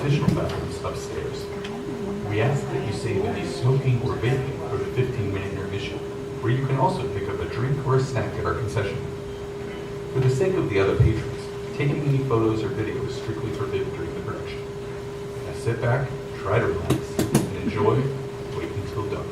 additional bathrooms upstairs. We ask that you save any smoking or vaping for the 15-minute intermission, where you can also pick up a drink or a snack at our concession. For the sake of the other patrons, taking any photos or videos is strictly forbidden during the production. Now sit back, try to relax, and enjoy. Wait until dark.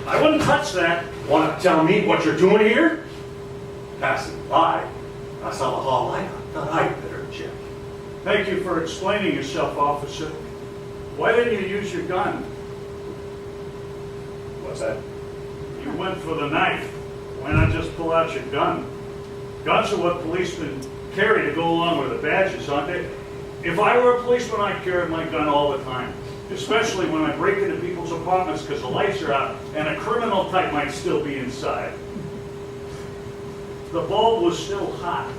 I wouldn't touch that. Want to tell me what you're doing here? Passing by. I saw the hall light. I thought I'd better check. Thank you for explaining yourself, officer. Why didn't you use your gun? What's that? You went for the knife. Why not just pull out your gun? Guns are what policemen carry to go along with the badges, aren't they? If I were a policeman, I'd carry my gun all the time. Especially when I break into people's apartments because the lights are out and a criminal type might still be inside. The bulb was still hot.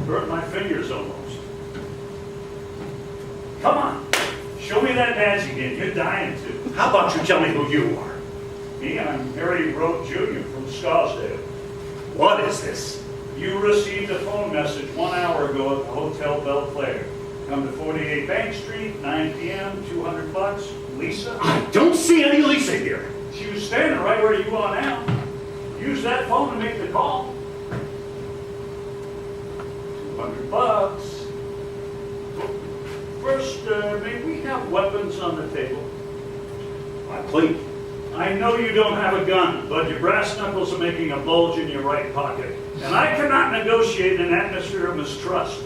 Hurt my fingers almost. Come on, show me that badge again. You're dying to. How about you tell me who you are? Me, I'm Harry Rote Jr. from Scarsdale. What is this? You received a phone message 1 hour ago at the Hotel Bel Claire. Come to 48 Bank Street, 9 p.m., $200. Lisa? I don't see any Lisa here. She was standing right where you are now. Use that phone and make the call. $200. First, may we have weapons on the table? I'm clean. I know you don't have a gun, but your brass knuckles are making a bulge in your right pocket. And I cannot negotiate in an atmosphere of mistrust.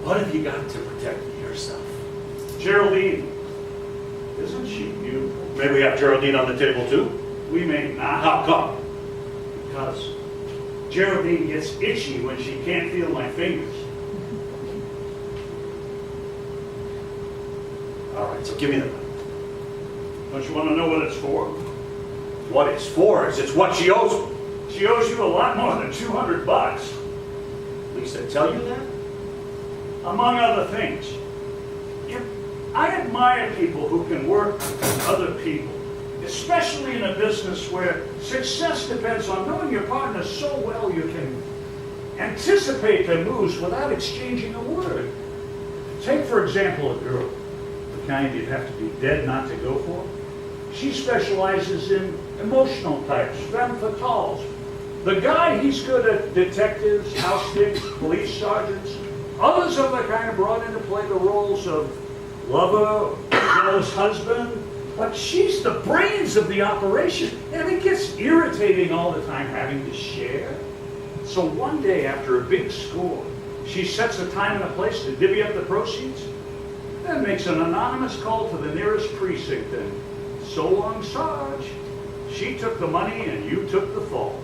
What have you got to protect yourself? Geraldine, isn't she beautiful? May we have Geraldine on the table too? We may not. How come? Because Geraldine gets itchy when she can't feel my fingers. All right, so give me the money. Don't you want to know what it's for? What it's for is it's what she owes me. She owes you a lot more than $200. Lisa, tell you that? Among other things. I admire people who can work with other people, especially in a business where success depends on knowing your partner so well you can anticipate their moves without exchanging a word. Take, for example, a girl, the kind you'd have to be dead not to go for. She specializes in emotional types, femme fatales. The guy, he's good at detectives, house dicks, police sergeants. Others are the kind brought in to play the roles of lover, jealous husband. But she's the brains of the operation, and it gets irritating all the time having to share. So one day after a big score, she sets a time and a place to divvy up the proceeds, then makes an anonymous call to the nearest precinct, and so long, Sarge. She took the money and you took the fall.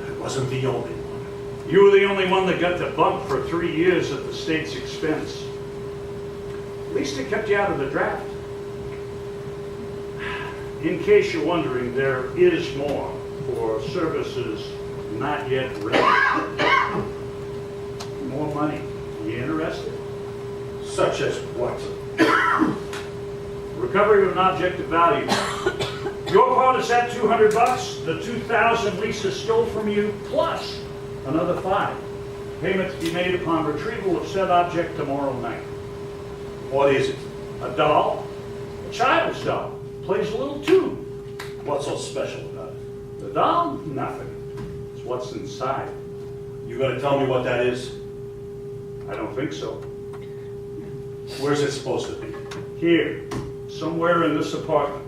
I wasn't the only one. You were the only one that got the bump for 3 years at the state's expense. At least it kept you out of the draft. In case you're wondering, there is more for services not yet ready. More money. You interested? Such as what? Recovery of an object of value. Your part is that $200, the $2,000 Lisa stole from you, plus another $5. Payment to be made upon retrieval of said object tomorrow night. What is it? A doll, a child's doll, plays a little tune. What's so special about it? The doll, nothing. It's what's inside. You gonna tell me what that is? I don't think so. Where's it supposed to be? Here, somewhere in this apartment.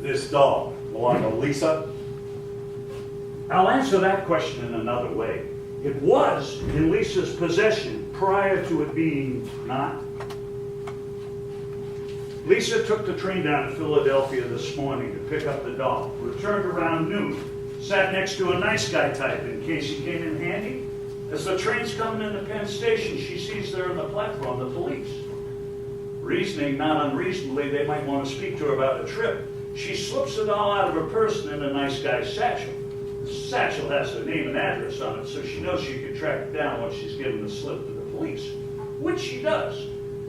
This doll belong to Lisa? I'll answer that question in another way. It was in Lisa's possession prior to it being not. Lisa took the train down to Philadelphia this morning to pick up the doll, returned around noon, sat next to a nice guy type in case he came in handy. As the train's coming into Penn Station, she sees there on the platform the police. Reasoning, not unreasonably, they might want to speak to her about a trip. She slips the doll out of her purse and in a nice guy's satchel. The satchel has her name and address on it, so she knows she can track it down once she's given the slip to the police, which she does.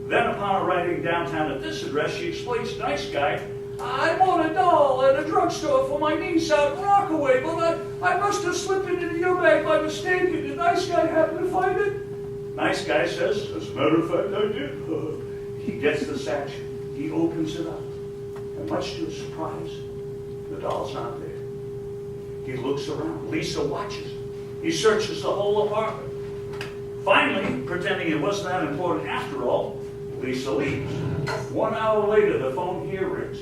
Then upon arriving downtown at this address, she explains to nice guy, I bought a doll at a drugstore for my niece out in Rockaway, but I must have slipped it into your bag by mistake, and the nice guy happened to find it. Nice guy says, as a matter of fact, I did. He gets the satchel. He opens it up. And much to his surprise, the doll's not there. He looks around. Lisa watches. He searches the whole apartment. Finally, pretending it wasn't that important after all, Lisa leaves. 1 hour later, the phone here rings.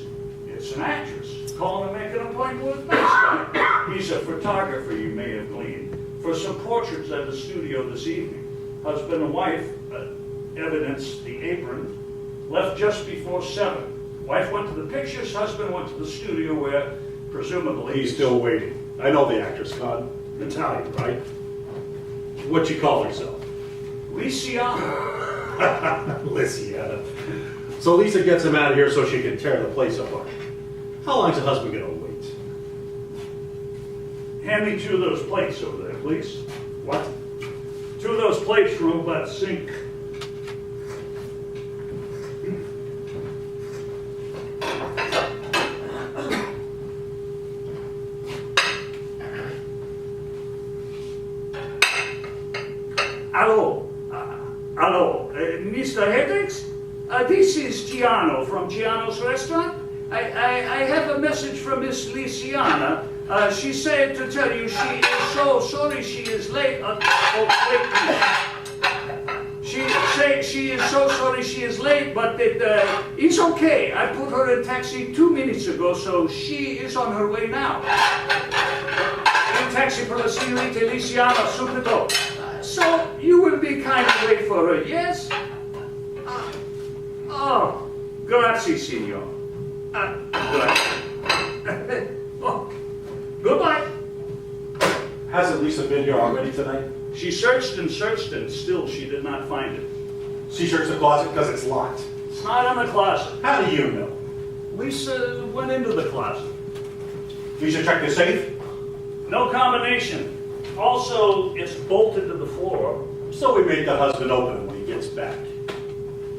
It's an actress calling to make an appointment with nice guy. He's a photographer, you may have gleaned, for some portraits at the studio this evening. Husband and wife, evidence the apron, left just before 7. Wife went to the pictures, husband went to the studio where, presumably... He's still waiting. I know the actress, Con. Italian, right? What'd you call herself? Luciana. Lysiana. So Lisa gets him out of here so she can tear the place apart. How long's the husband gonna wait? Hand me 2 of those plates over there, please. What? 2 of those plates from over by the sink. Hello, Mr. Hendricks? This is Giano from Giano's restaurant. I have a message from Miss Lisiana. She said to tell you she is so sorry she is late. Wait, she is so sorry she is late, but it's okay. I put her in taxi 2 minutes ago, so she is on her way now. In taxi per la signorita Lisiana subito. So you will be kind to wait for her, yes? Oh, grazie, signor. Good. Oh, goodbye. Hasn't Lisa been here already tonight? She searched and still she did not find it. She searched the closet because it's locked. It's not in the closet. How do you know? Lisa went into the closet. Lisa checked the safe? No combination. Also, it's bolted to the floor. So we make the husband open it when he gets back.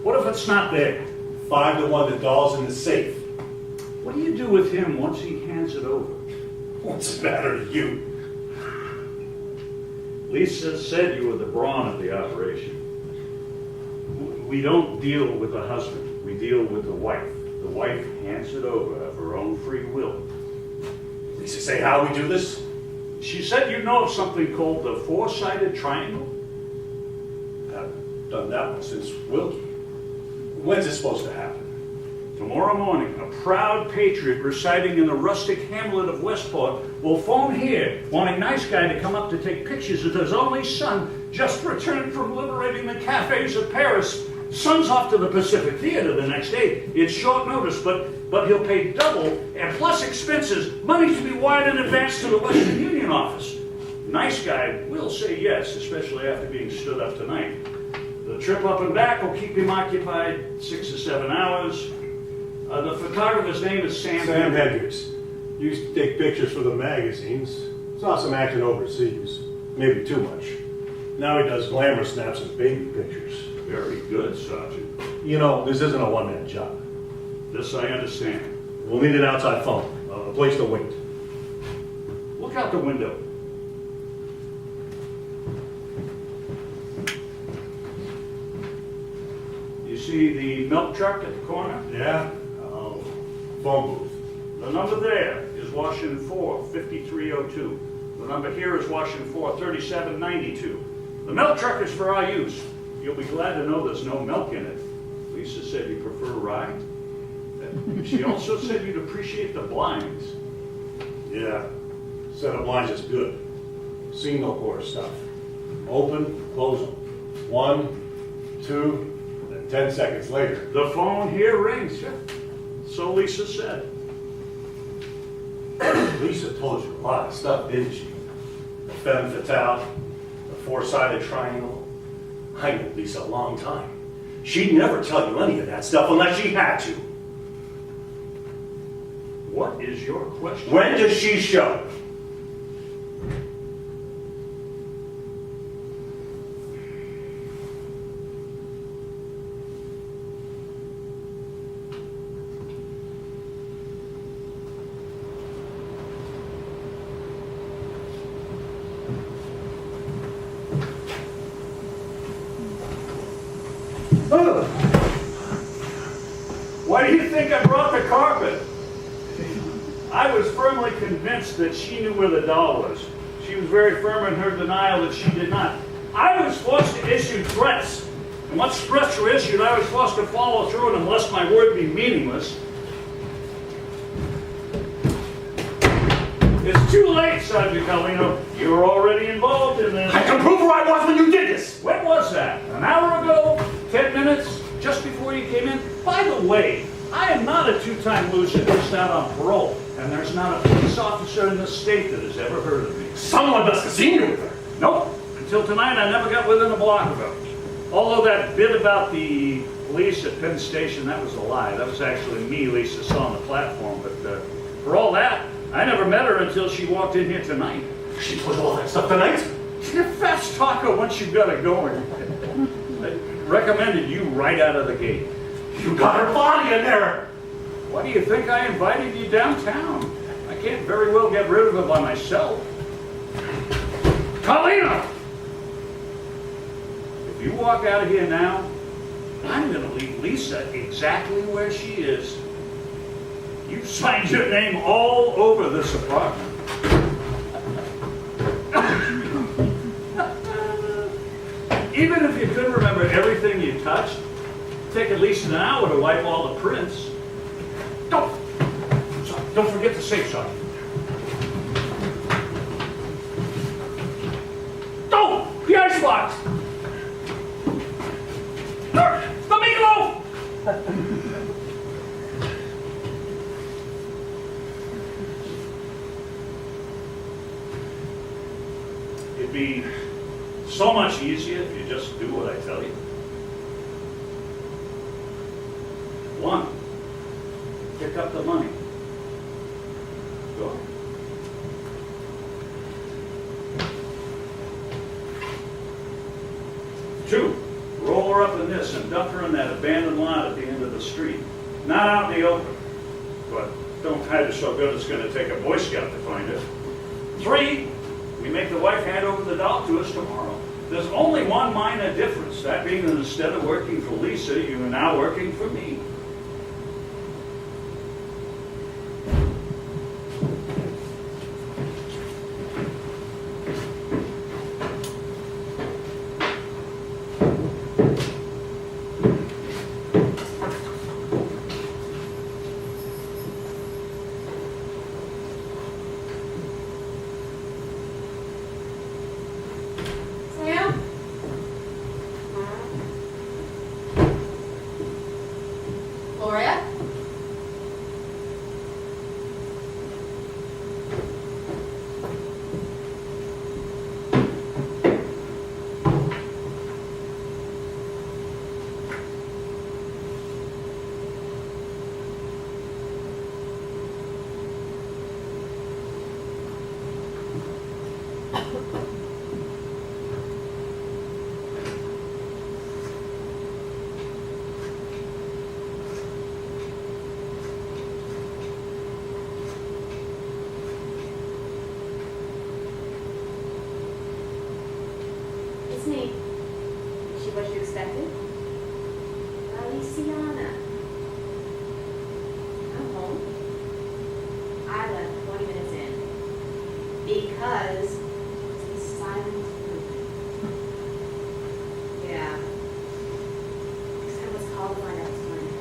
What if it's not there? Find the one the doll's in the safe. What do you do with him once he hands it over? What's the matter to you? Lisa said you were the brawn of the operation. We don't deal with the husband. We deal with the wife. The wife hands it over of her own free will. Lisa say how we do this? She said you know of something called the four-sided triangle? I've done that one since Wilkie. When's it supposed to happen? Tomorrow morning, a proud patriot residing in the rustic hamlet of Westport will phone here wanting nice guy to come up to take pictures of his only son just returned from liberating the cafes of Paris. Son's off to the Pacific Theater the next day. It's short notice, but he'll pay double and plus expenses, money to be wired in advance to the Western Union office. Nice guy will say yes, especially after being stood up tonight. The trip up and back will keep him occupied 6 to 7 hours. The photographer's name is Sam Hendricks. Used to take pictures for the magazines. Saw some action overseas. Maybe too much. Now he does glamour snaps and baby pictures. Very good, Sergeant. You know, this isn't a one-man job. This I understand. We'll need an outside phone, a place to wait. Look out the window. You see the milk truck at the corner? Yeah? Phone booth. The number there is Washington 4, 5302. The number here is Washington 4, 3792. The milk truck is for our use. You'll be glad to know there's no milk in it. Lisa said you prefer rye. She also said you'd appreciate the blinds. Yeah. Set of blinds is good. Signal core stuff. Open, close them. 1, 2, and 10 seconds later. The phone here rings. Yeah. So Lisa said. Lisa told you a lot of stuff, didn't she? The femme fatale, the four-sided triangle. I knew Lisa a long time. She'd never tell you any of that stuff unless she had to. What is your question? When does she show? Why do you think I brought the carpet? I was firmly convinced that she knew where the doll was. She was very firm in her denial that she did not. I was forced to issue threats. And once threats were issued, I was forced to follow through it unless my word be meaningless. It's too late, Sergeant Carlino. You're already involved in this. I can prove where I was when you did this! When was that? An hour ago? 10 minutes? Just before you came in? By the way, I am not a two-time loser just out on parole, and there's not a police officer in this state that has ever heard of me. Someone must have seen you with her. Nope. Until tonight, I never got within a block of her. Although that bit about the police at Penn Station, that was a lie. That was actually me Lisa saw on the platform. But for all that, I never met her until she walked in here tonight. She told you all that stuff tonight? You're a fast talker once you've got it going. I recommended you right out of the gate. You got her body in there! Why do you think I invited you downtown? I can't very well get rid of it by myself. Carlino! If you walk out of here now, I'm gonna leave Lisa exactly where she is. You signed your name all over this apartment. Even if you couldn't remember everything you touched, it'd take at least an hour to wipe all the prints. Don't forget the safe, Sergeant. Oh, the icebox! The meatloaf! It'd be so much easier if you just do what I tell you. One, pick up the money. Go on. Two, roll her up in this and dump her in that abandoned lot at the end of the street. Not out in the open, but don't hide her so good it's going to take a Boy Scout to find her. Three, we make the wife hand over the doll to us tomorrow. There's only one minor difference, that being that instead of working for Lisa, you are now working for me. Sam? Gloria? It's me. Is she what you expected? Aliciana. I'm home. I left 20 minutes in. Because it's the silent movement. Yeah. Next time let's call to find out what's going on.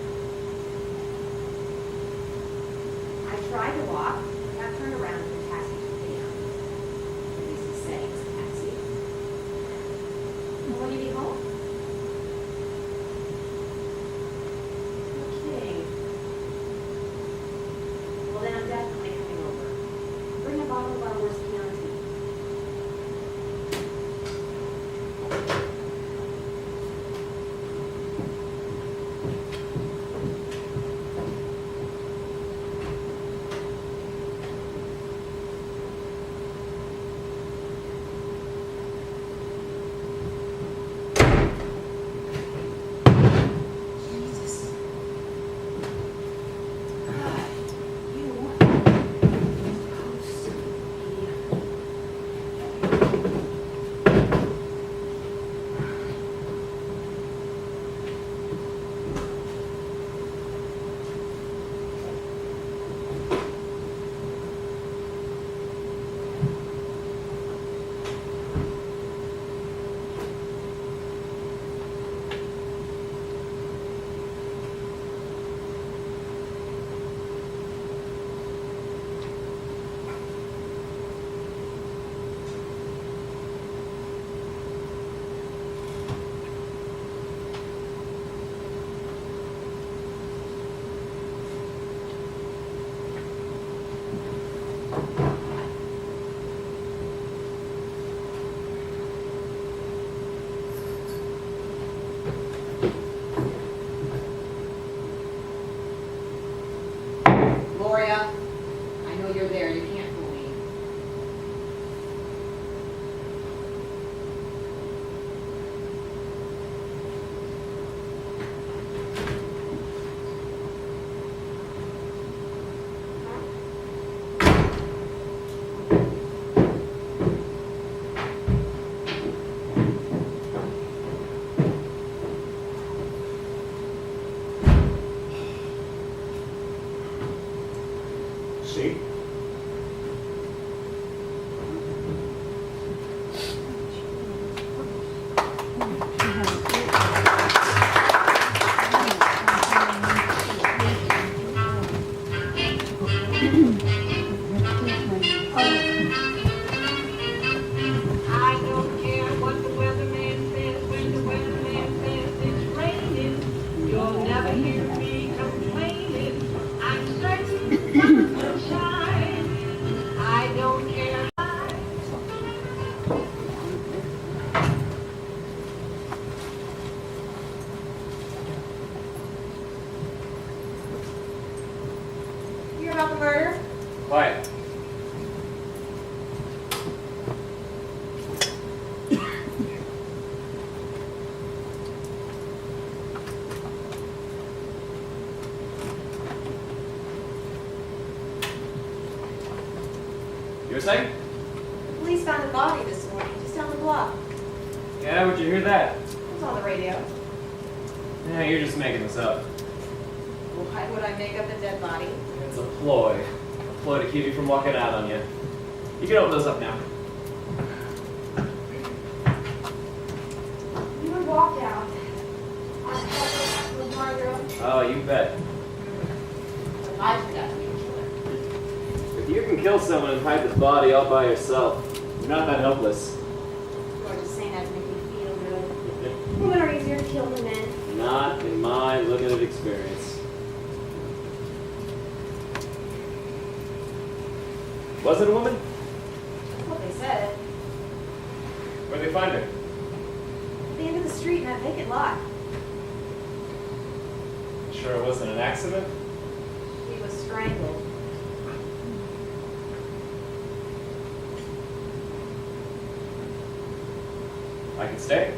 I tried to walk, but got turned around and the taxi took me out. At least he said it was a taxi. Well, when you be home? No kidding. Well, then I'm definitely coming over. Bring a bottle of our worst Chianti. Jesus. God, you supposed to be. Gloria, I know you're there. You can't fool me. seat. I don't care what the weatherman says, when the weatherman says it's raining, you'll never hear me complaining. I'm certain the sun will shine. I don't care. You hear about the murder? Quiet. You were saying? The police found a body this morning, just down the block. Yeah, where'd you hear that? It was on the radio. Yeah, you're just making this up. Why would I make up a dead body? It's a ploy. A ploy to keep you from walking out on you. You can open those up now. You were walked out. I thought it was my girl. Oh, you bet. But I forgot to be a killer. If you can kill someone and hide the body all by yourself, you're not that helpless. You are just saying that to make me feel good. Women are easier to kill than men. Not in my limited experience. Was it a woman? That's what they said. Where'd they find her? At the end of the street in that vacant lot. Sure it wasn't an accident? She was strangled. I can stay.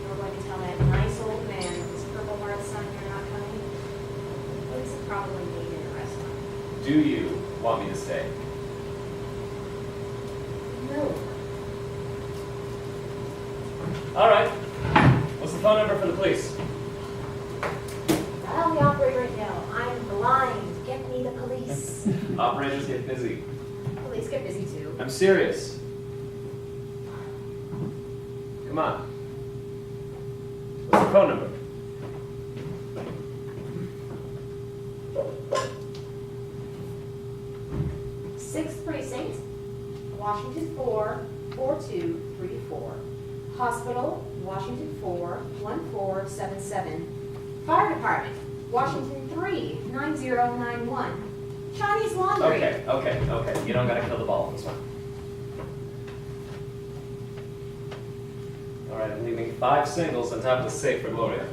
You're going to tell that nice old man with his purple heart son you're not coming? Police will probably need an arrest warrant. Do you want me to stay? No. All right. What's the phone number for the police? Dial the operator right now. I'm blind. Get me the police. Operators get busy. Police get busy too. I'm serious. Come on. What's the phone number? Sixth Precinct, Washington 4, 4234. Hospital, Washington 4, 1477. Fire Department, Washington 3, 9091. Chinese Laundry. Okay. You don't gotta kill the ball on this one. All right, I'm leaving 5 singles on top of the safe for Gloria.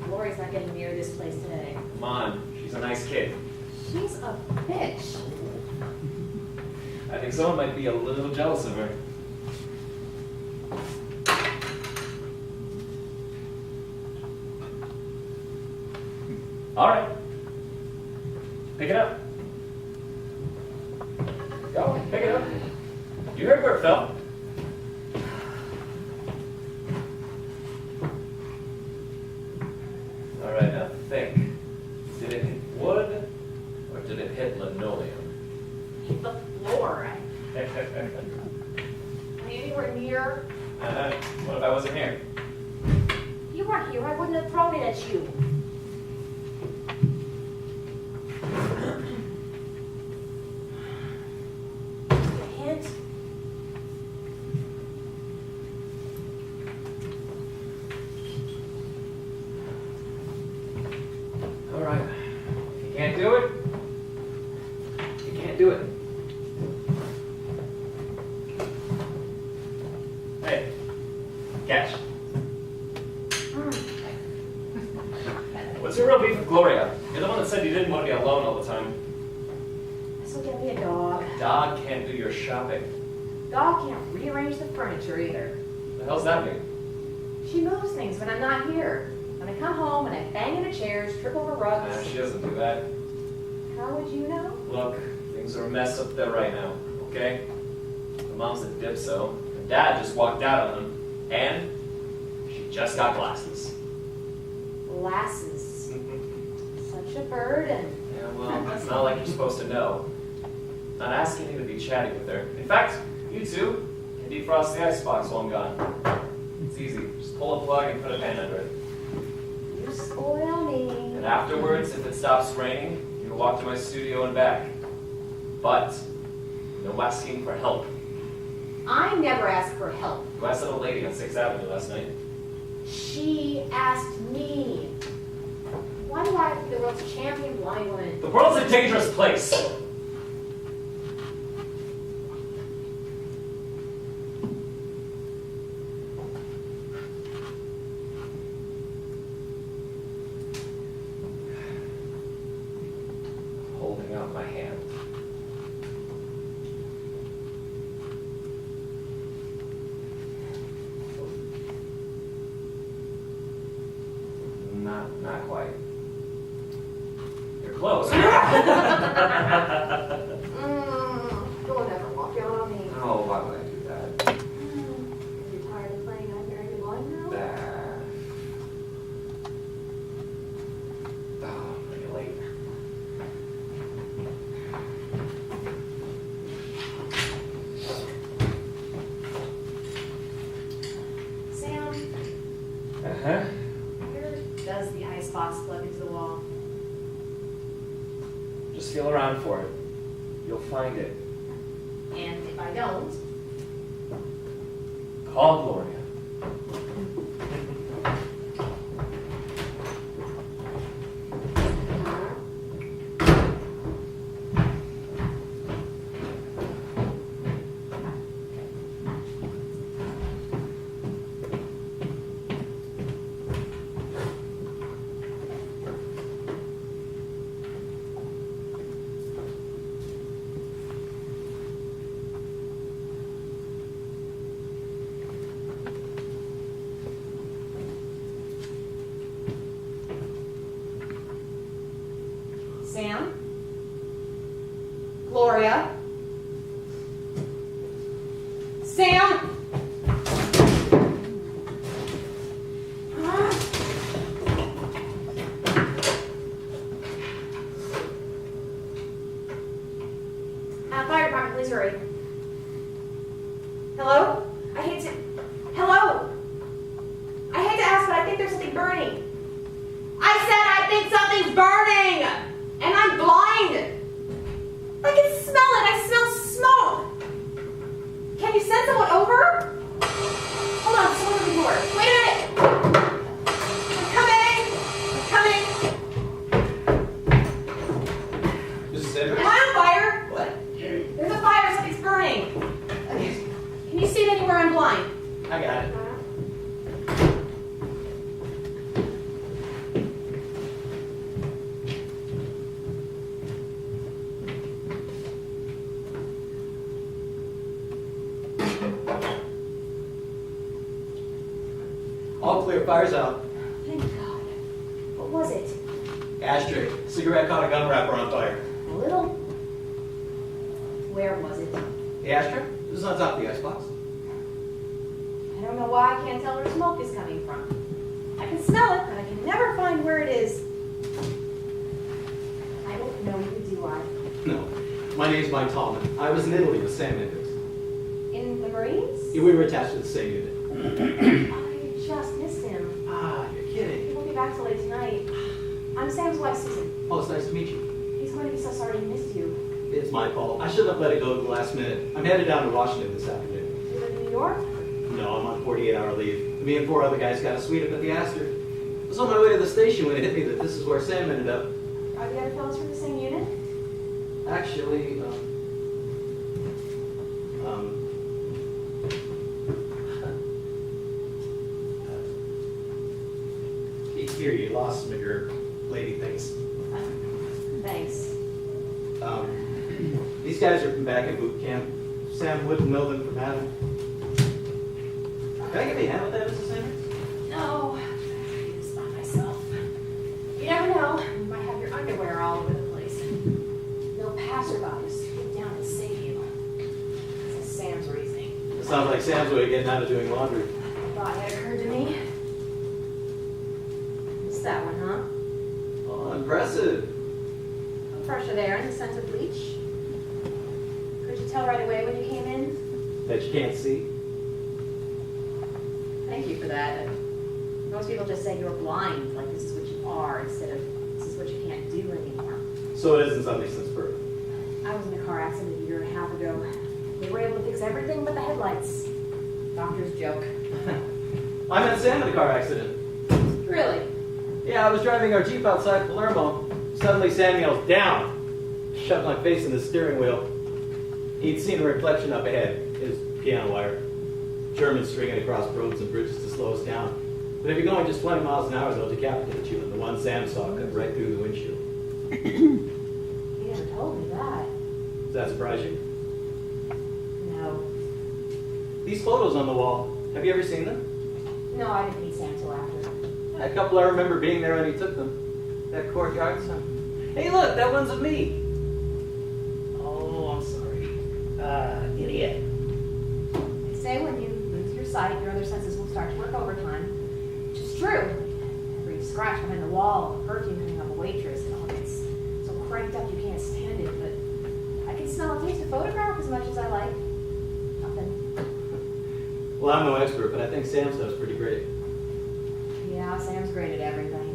Lori's not getting near this place today. Come on, she's a nice kid. She's a bitch. I think someone might be a little jealous of her. All right. Pick it up. Go, pick it up. You heard where it fell. All right, now think. Did it hit wood or did it hit linoleum? Hit the floor. Are you anywhere near? What if I wasn't here? If you weren't here, I wouldn't have thrown it at you. A hint? All right. If you can't do it, you can't do it. Hey, catch. What's your real beef with Gloria? You're the one that said you didn't want to be alone all the time. This'll get me a dog. Dog can't do your shopping. Dog can't rearrange the furniture either. What the hell's that mean? She moves things when I'm not here. When I come home and I bang into chairs, trip over rugs. Nah, she doesn't do that. How would you know? Look, things are a mess up there right now, okay? My mom's a dipso, and Dad just walked out on them, and she just got glasses. Glasses. Such a burden. Yeah, well, it's not like you're supposed to know. Not asking you to be chatty with her. In fact, you two can defrost the icebox while I'm gone. It's easy. Just pull a plug and put a pan under it. You spoil me. And afterwards, if it stops raining, you can walk to my studio and back. But no asking for help. I never ask for help. You asked that lady on 6th Avenue last night. She asked me. Why do I have to be the world's champion blind woman? The world's a dangerous place. Holding out my hand. Not quite. You're close. You'll never walk out on me. Oh, why would I do that? You're tired of playing I'm Married a Blind Girl? Oh, pretty late. Sam, Uh-huh. where does the icebox plug into the wall? Just feel around for it. You'll find it. And if I don't, Call Gloria. Sam? Gloria? Sam? Fire department, please hurry. Hello? Hello? I hate to ask, but I think there's something burning. I said I think something's burning! And I'm blind! I can smell it! I smell smoke! Can you send someone over? Hold on, someone at the door. Wait a minute! I'm coming! This is Edward? Am I on fire? What? There's a fire, something's burning. Okay. Can you see it anywhere I'm blind? I got it. All clear, fire's out. Thank God. What was it? Ashtray. Cigarette caught a gun wrapper on fire. A little? Where was it? The ashtray? This is on top of the icebox. I don't know why I can't tell where smoke is coming from. I can smell it, but I can never find where it is. I don't know you, do I? No. My name's Mike Tallman. I was in Italy with Sam Hendricks. In the Marines? Yeah, we were attached to the same unit. I just missed him. Ah, you're kidding. He won't be back till late tonight. I'm Sam's wife, Susan. Oh, it's nice to meet you. He's going to be so sorry he missed you. It's my fault. I shouldn't have let it go to the last minute. I'm headed down to Washington this afternoon. Do you live in New York? No, I'm on 48-hour leave. Me and 4 other guys got a suite up at the Astor. I was on my way to the station when it hit me that this is where Sam ended up. Are the other fellows from the same unit? Actually, here, you lost some of your lady things. Thanks. These guys are from back at boot camp. Sam wouldn't know them from Adam. Can I give you a hand with that, Mrs. Sanders? No, I do this by myself. You never know. You might have your underwear all over the place. No passerby will swoop down and save you. This is Sam's reasoning. It sounds like Sam's way of getting out of doing laundry. Thought had occurred to me. What's that one, huh? Oh, Impressive. Fresher there in the scent of bleach. Could you tell right away when you came in? That you can't see. Thank you for that. Most people just say you're blind, like this is what you are, instead of this is what you can't do anymore. So it isn't something since birth. I was in a car accident a year and a half ago. They were able to fix everything but the headlights. Doctor's joke. I met Sam in a car accident. Really? Yeah, I was driving our Jeep outside Palermo. Suddenly Sam yells, "Down!" Shoved my face in the steering wheel. He'd seen a reflection up ahead. It was piano wire. Germans stringing across roads and bridges to slow us down. But if you're going just 20 miles an hour, they'll decapitate you. And the one Sam saw cut right through the windshield. You never told me that. Does that surprise you? No. These photos on the wall, have you ever seen them? No, I didn't meet Sam till after. A couple I remember being there when he took them. That courtyard son. Hey, look, that one's of me. Oh, I'm sorry. Idiot. They say when you lose your sight, your other senses will start to work overtime. Which is true. Every scratch behind the wall, the perfume hanging on the waitress, it all gets so cranked up you can't stand it. But I can smell and taste a photograph as much as I like. Nothing. Well, I'm no expert, but I think Sam's stuff's pretty great. Yeah, Sam's great at everything.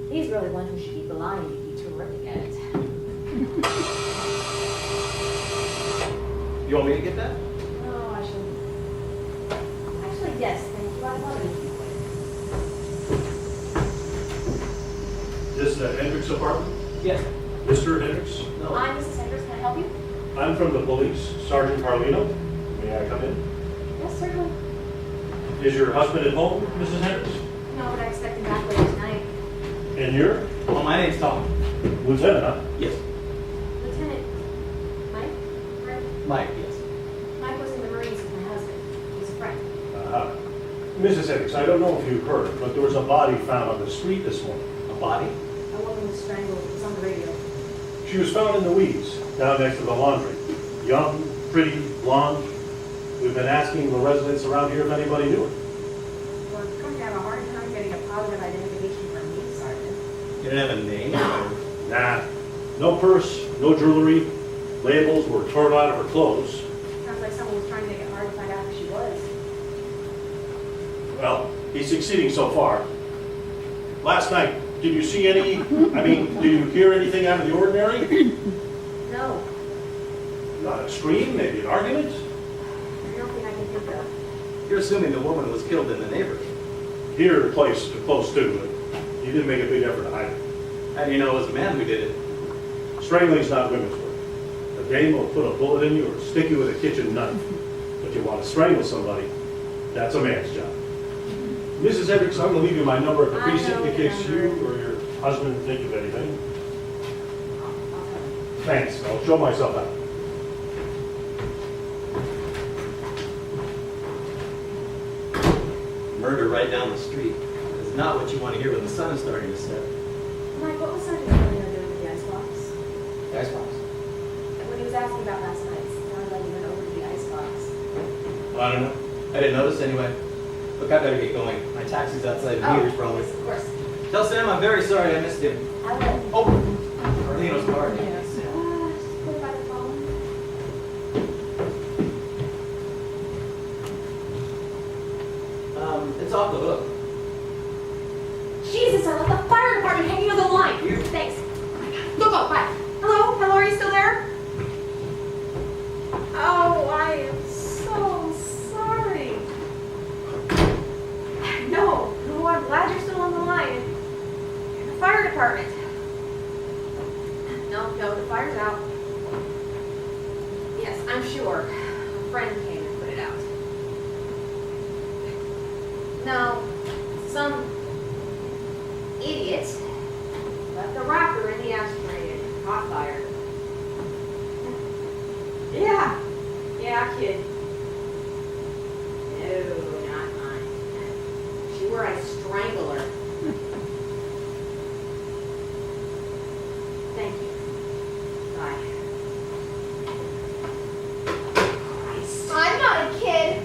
He's really one who should be blind. He'd be terrific at it. You want me to get that? No, I should. Actually, yes, thank you. I love it if you would. This the Hendricks apartment? Yes. Mr. Hendricks? No. I'm Mrs. Hendricks. Can I help you? I'm from the police. Sergeant Carlino. May I come in? Yes, certainly. Is your husband at home, Mrs. Hendricks? No, but I expect him back later tonight. And you're? Well, my name's Tom. Lieutenant, huh? Yes. Lieutenant Mike? Right? Mike, yes. Mike was in the Marines with my husband. He's a friend. Uh-huh. Mrs. Hendricks, I don't know if you've heard, but there was a body found on the street this morning. A body? A woman was strangled. It was on the radio. She was found in the weeds, down next to the laundry. Young, pretty, blonde. We've been asking the residents around here if anybody knew her. We're going to have a hard time getting a positive identification from me, Sergeant. You don't have a name? Nah, no purse, no jewelry. Labels were torn out of her clothes. Sounds like someone was trying to make it hard to find out who she was. Well, he's succeeding so far. Last night, did you see any, did you hear anything out of the ordinary? No, Not a scream, maybe an argument? I don't think I can think of. You're assuming the woman was killed in the neighborhood. Here, close too, but he didn't make a big effort to hide it. How do you know it was a man who did it? Strangling's not women's work. A dame will put a bullet in you or stick you with a kitchen knife. But you want to strangle somebody, that's a man's job. Mrs. Hendricks, I'm going to leave you my number at the I precinct know in your case number. you or your husband think of anything. I'll tell you. Thanks, I'll show myself out. Murder right down the street is not what you want to hear when the sun is starting to set. Mike, what was Sergeant Carlino doing with the icebox? Icebox. When he was asking about last night, it sounded like he went over to the icebox. Well, I don't know. I didn't notice anyway. Look, I better get going. My taxi's outside the meters probably. Yes, of course. Tell Sam I'm very sorry I missed him. I will. Oh, Carlino's car. Just put it by the phone. It's off the hook. Jesus, I left the fire department hanging on the line. You- Thanks. Go, bye. Hello? Hello, are you still there? Oh, I am so sorry. No, I'm glad you're still on the line. The fire department. No, the fire's out. Yes, I'm sure. A friend came and put it out. No, some idiot left the rocker in the ashtray and caught fire. Yeah, kid. No, not mine. She were I strangle her. Thank you. Bye. Christ. I'm not a kid.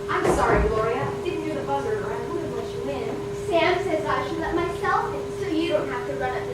I'm sorry, Gloria. I didn't hear the buzzer or I would have let you in. Sam says I should let myself in so you don't have to run up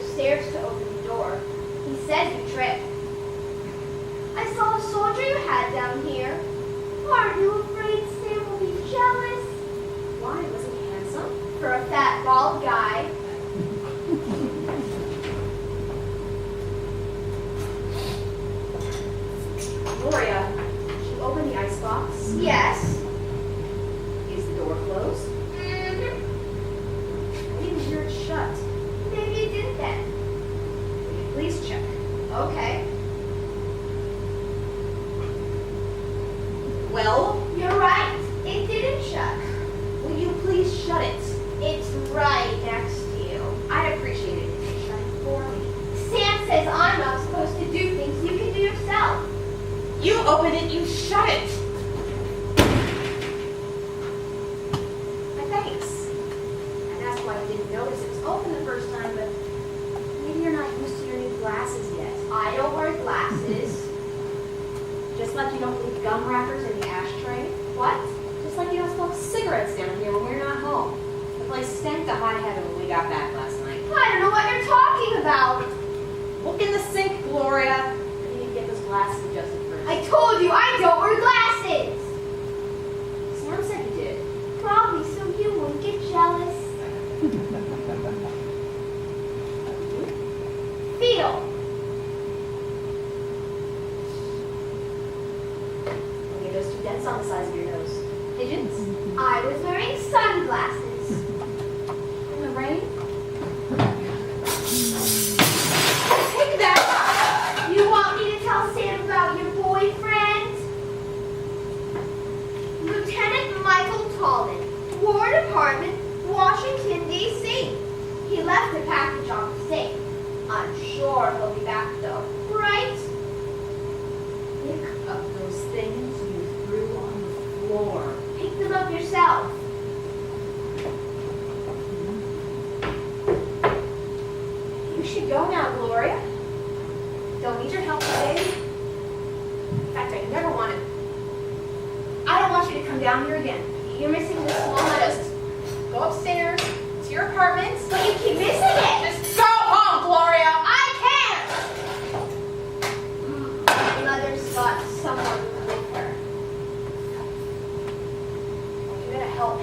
Okay. Well, you're right. It didn't shut. Will you please shut it? It's right next to you. I'd appreciate it if you shut it for me. Sam says I'm not supposed to do things you can do yourself. You open it, you shut it. Thanks. And that's why I didn't notice it was open the first time, but maybe you're not used to your new glasses yet. I don't wear glasses. Just like you don't leave gum wrappers in the ashtray. What? Just like you don't smoke cigarettes down here when we're not home. The place stank to high heaven when we got back last night. I don't know what you're talking about. Look in the sink, Gloria. I need to get those glasses adjusted first. I told you I don't wear glasses. Sam said you did. Probably so you won't get jealous. Feel. Look at those two dents on the sides of your nose. Pigeons? I was wearing sunglasses. In the rain? Take that! You want me to tell Sam about your boyfriend? Lieutenant Michael Tallman, War Department, Washington, D.C. He left a package on the safe. I'm sure he'll be back though, right? Pick up those things you threw on the floor. Pick them up yourself. You should go now, Gloria. Don't need your help today. In fact, I never want to. I don't want you to come down here again. You're missing this small lettuce. Go upstairs to your apartment. But you keep missing it. Just go home, Gloria. I can't. Mother's got someone with her. You gotta help.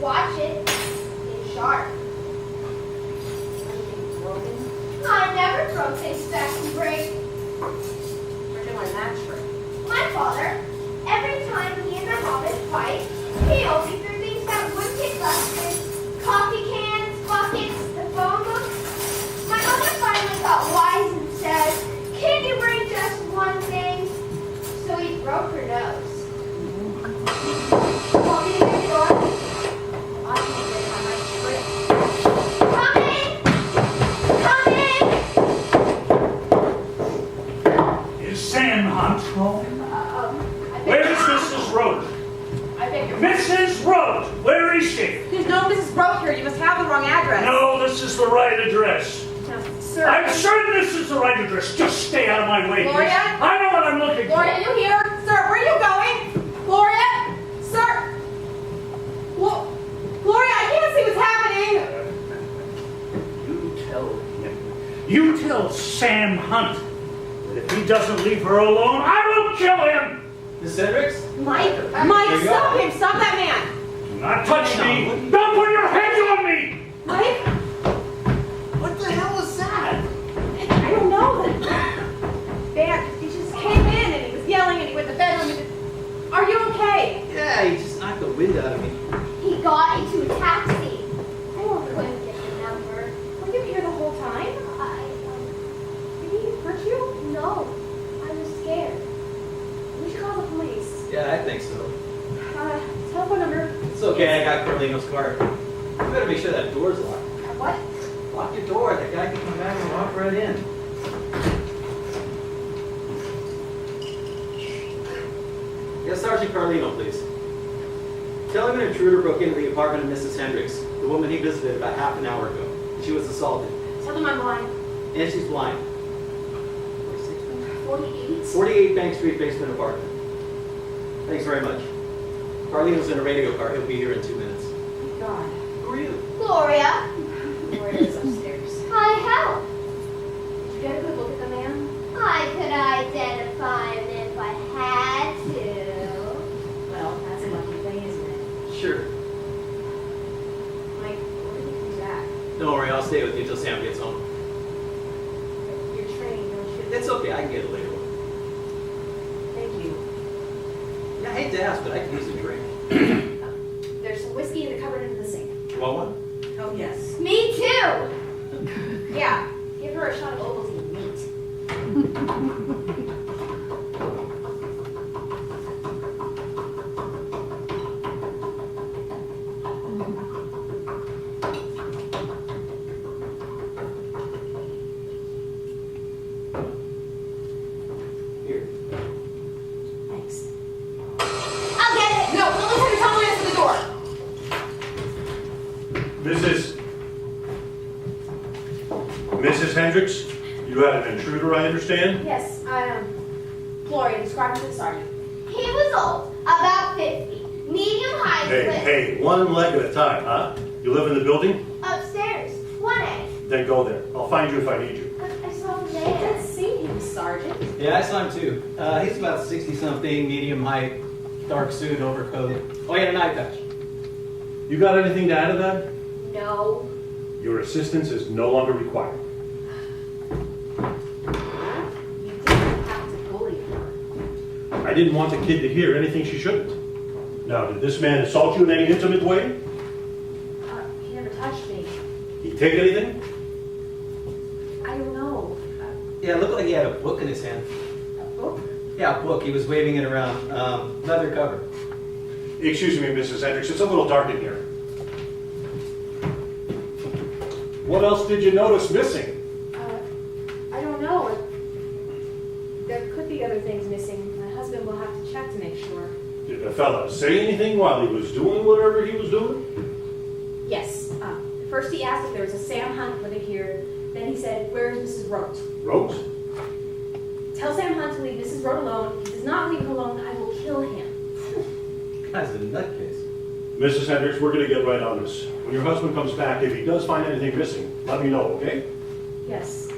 Watch it. Be sharp. Anything broken? I never throw things back and break. We're doing that trick. My father, every time he and my mom would fight, he only threw things that wouldn't get busted. Coffee cans, buckets, the phone book. My mother finally got wise and said, "Can you bring just one thing?" So he broke her nose. Want me to get the door? I can't get on my trip. Coming! Is Sam Hunt home? Where is Mrs. Roach? I beg your Mrs. Roach, where is she? There's no Mrs. Broke here. You must have the wrong address. No, this is the right address. No, sir. I'm certain this is the right address. Just stay out of my way, Gloria? please. I know what I'm looking Gloria, for. you here? Sir, where are you going? Gloria? Sir? Gloria, I can't see what's happening. You tell Sam Hunt that if he doesn't leave her alone, I will kill him. Miss Hendricks? Mike, There you stop are. him. Stop that man. Do not touch me. Don't put your hands on me. Mike? What the hell was that? I don't know. Man, he just came in and he was yelling and he went to the bedroom. Are you okay? Yeah, he just knocked the wind out of me. He got into a taxi. I won't go and get the number. Were you here the whole time? Did he hurt you? No. I was scared. We should call the police. Yeah, I think so. Telephone number. It's okay, I got Carlino's car. You better make sure that door's locked. What? Lock your door, that guy can come back and walk right in. Yes, Sergeant Carlino, please. Tell him an intruder broke into the apartment of Mrs. Hendricks, the woman he visited about half an hour ago. She was assaulted, Tell them I'm blind. and she's blind. 48? 48 Bank Street basement apartment. Thanks very much. Carlino's in a radio car. He'll be here in 2 minutes. Thank God. Who are you? Gloria. Gloria's upstairs. Hi, help. Did you get a good look at the man? I could identify him if I had to. Well, that's a lucky thing, isn't it? Sure. Mike, where do you think he's at? Don't worry, I'll stay with you till Sam gets home. You're trained, don't you? It's okay, I can get it later. Thank you. Yeah, I hate to ask, but I can use a drink. Want one? Oh, yes. Me too! Yeah, give her a shot of Ovaltine neat. Here. Thanks. I'll get it! No, don't listen to tell me to the door! Mrs. Hendricks, you had an intruder, I understand? Yes, Gloria, describe him to the sergeant. He was old, about 50, medium height, Hey, one leg at a time, huh? You live in the building? upstairs, 1A. Then go there. I'll find you if I need you. But I saw the man. I didn't see him, Sergeant. Yeah, I saw him too. He's about 60-something, medium height, dark suit, overcoat. Oh, he had an eye patch. You got anything to add to that? No. Your assistance is no longer required. You didn't have to bully her. I didn't want the kid to hear anything she shouldn't. Now, did this man assault you in any intimate way? He never touched me. He take anything? I don't know. Yeah, it looked like he had a book in his hand. A book? Yeah, a book. He was waving it around. Leather cover. Excuse me, Mrs. Hendricks, it's a little dark in here. What else did you notice missing? I don't know. There could be other things missing. My husband will have to check to make sure. Did the fella say anything while he was doing whatever he was doing? Yes. First he asked if there was a Sam Hunt living here. Then he said, "Where is Mrs. Rote?" Rote? Tell Sam Hunt to leave Mrs. Rote alone. If he does not leave her alone, I will kill him. Guy's a nutcase. Mrs. Hendricks, we're gonna get right on this. When your husband comes back, if he does find anything missing, let me know, okay? Yes.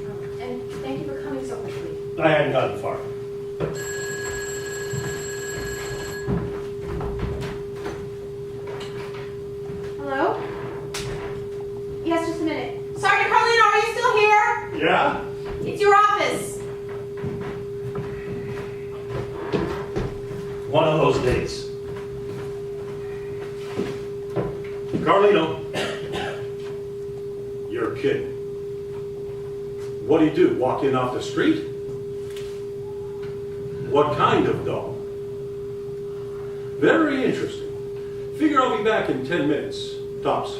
And thank you for coming so quickly. I hadn't gotten far. Hello? Yes, just a minute. Sergeant Carlino, are you still here? Yeah? It's your office. One of those days. Carlino, you're kidding. What do? Walk in off the street? What kind of dog? Very interesting. Figure I'll be back in 10 minutes, tops.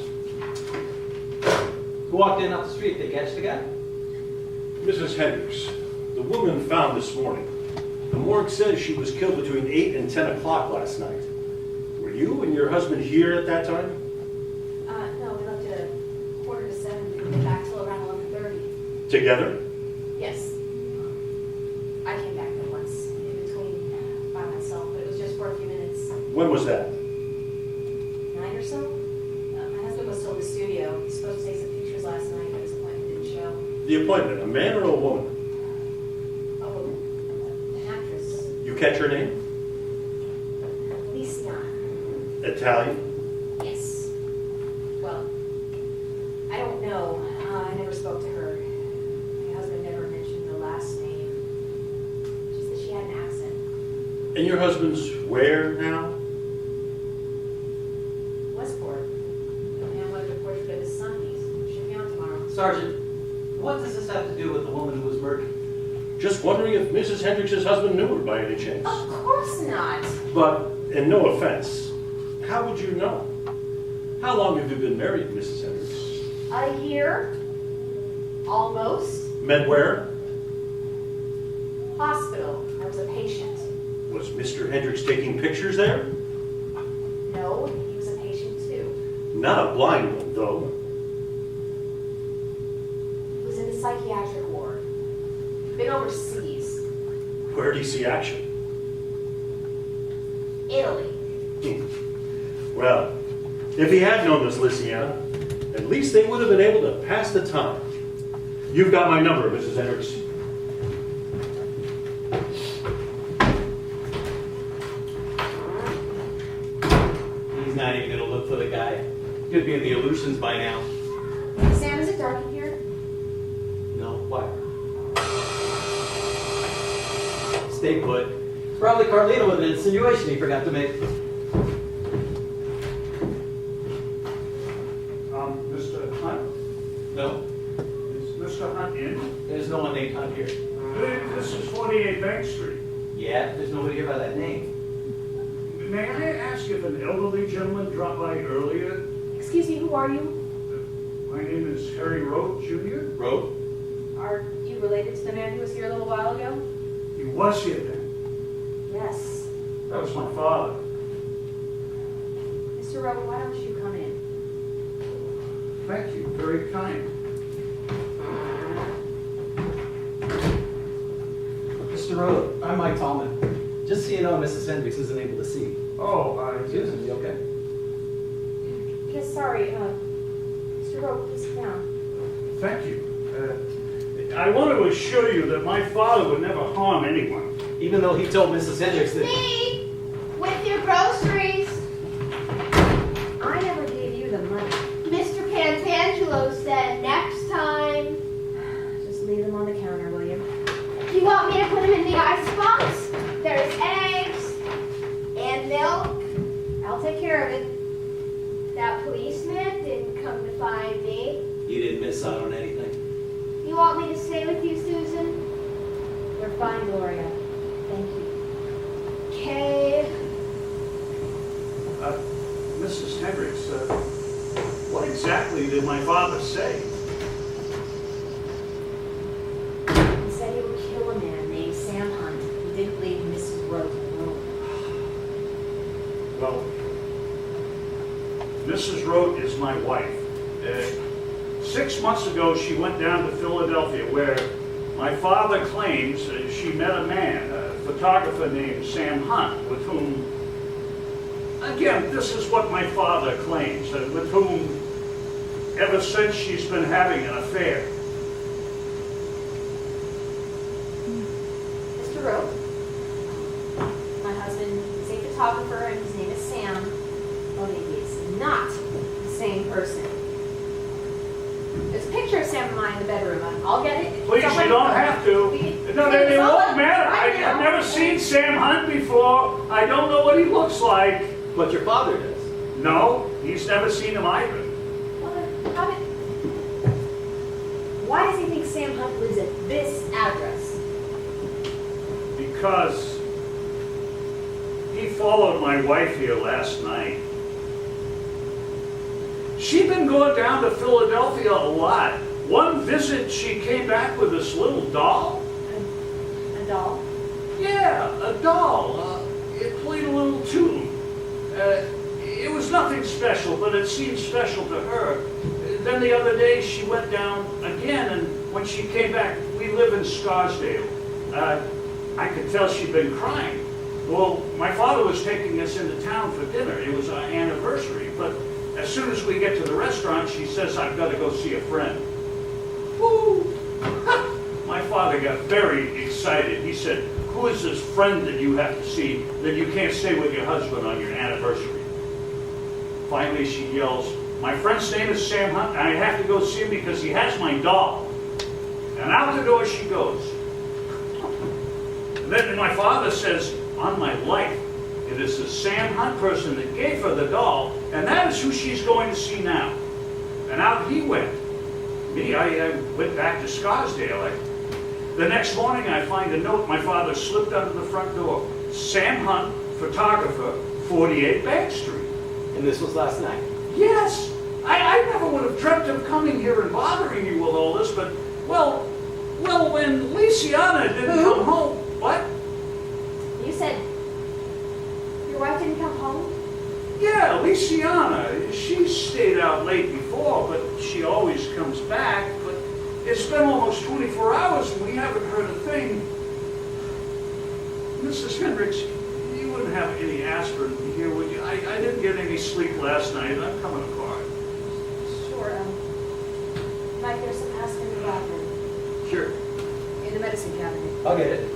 Who walked in off the street? They catch the guy? Mrs. Hendricks, the woman found this morning. The morgue says she was killed between 8 and 10 o'clock last night. Were you and your husband here at that time? No, we left at 6:45. We didn't get back till around 11:30. Together? Yes. I came back there once, in between, by myself, but it was just for a few minutes. When was that? 9 or so? My husband was still in the studio. He was supposed to take some pictures last night, but his appointment didn't show. The appointment, a man or a woman? Oh, an actress. You catch her name? Licia. Italian? Yes. Well, I don't know. I never spoke to her. My husband never mentioned the last name. Just that she had an accent. And your husband's where now? Westport. The man wanted a portrait of his son. He should be on tomorrow. Sergeant, what does this have to do with the woman who was murdered? Just wondering if Mrs. Hendricks' husband knew her by any chance. Of course not. But, and no offense, how would you know? How long have you been married, Mrs. Hendricks? A year. Almost. Met where? Hospital. I was a patient. Was Mr. Hendricks taking pictures there? No, he was a patient too. Not a blind one, though. He was in the psychiatric ward. Been overseas. Where'd he see action? Italy. Well, if he had known this Lysiana, at least they would have been able to pass the time. You've got my number, Mrs. Hendricks. He's not even gonna look for the guy. Could be in the illusions by now. Sam, is it dark in here? No, why? Stay put. Probably Carlino with an insinuation he forgot to make. there's nobody here by that name. May I ask if an elderly gentleman dropped by earlier? Excuse me, who are you? My name is Harry Rote Jr. Road? Are you related to the man who was here a little while ago? He was here then. Yes. That was my father. Mr. Rowe, why don't you come in? Thank you, very kind. Mr. Road, I'm Mike Tallman. Just so you know, Mrs. Hendricks isn't able to see. Oh, Susan, you okay? Yes, sorry, Mr. Rowe, please sit down. thank you. I want to assure you that my father would never harm anyone. Even though he told Mrs. Hendricks that... Me! With your groceries! I never gave you the money. Mr. Pantangelo said next time. Just leave them on the counter, will you? You want me to put them in the icebox? There's eggs and milk. I'll take care of it. That policeman didn't come to find me. You didn't miss out on anything. You want me to stay with you, Susan? We're fine, Gloria. Thank you. Okay. Mrs. Hendricks, what exactly did my father say? He said he would kill a man named Sam Hunt who didn't leave Mrs. Rowe alone. Well, Mrs. Rote is my wife. 6 months ago, she went down to Philadelphia where my father claims she met a man, a photographer named Sam Hunt, with whom, again, this is what my father claims, with whom ever since she's been having an affair. Mr. Rowe, my husband is a photographer and his name is Sam. Well, he is not the same person. There's a picture of Sam and I in the bedroom. I'll get it. Please, you don't have to. No, it won't matter. I've never seen Sam Hunt before. I don't know what he looks like. But your father does. No, he's never seen him either. Why does he think Sam Hunt lives at this address? Because he followed my wife here last night. She'd been going down to Philadelphia a lot. One visit, she came back with this little doll. A doll? Yeah, a doll. It played a little tune. It was nothing special, but it seemed special to her. Then the other day, she went down again, and when she came back, we live in Scarsdale. I could tell she'd been crying. Well, my father was taking us into town for dinner. It was our anniversary, but as soon as we get to the restaurant, she says, I've got to go see a friend. Woo! My father got very excited. He said, who is this friend that you have to see that you can't stay with your husband on your anniversary? Finally, she yells, my friend's name is Sam Hunt, and I have to go see him because he has my doll. And out the door she goes. And then my father says, on my life, it is the Sam Hunt person that gave her the doll, and that is who she's going to see now. And out he went. Me, I went back to Scarsdale. The next morning, I find a note my father slipped under the front door. Sam Hunt, photographer, 48 Bank Street. And this was last night. Yes! I never would have dreamt of coming here and bothering you with all this, but, well, when Luciana didn't come home, what? You said your wife didn't come home? Yeah, Luciana. She stayed out late before, but she always comes back. But it's been almost 24 hours and we haven't heard a thing. Mrs. Hendricks, you wouldn't have any aspirin here, would you? I didn't get any sleep last night and I'm coming apart. Sure. Mike, there's some aspirin in the bathroom. Sure. In the medicine cabinet. I'll get it.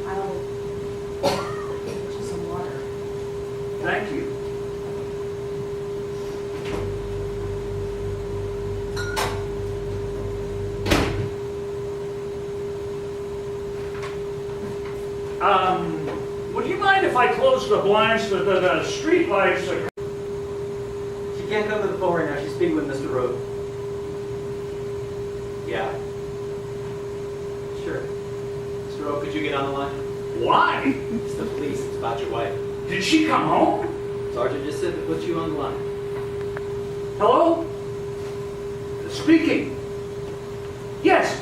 I'll get you some water. Thank you. Would you mind if I close the blinds so that the street lights are... She can't come to the phone right now. She's speaking with Mr. Rowe. Yeah. Sure. Mr. could you get on the line? Why? It's the police. It's about your wife. Did she come home? Sergeant just said to put you on the line. Hello? Speaking. Yes.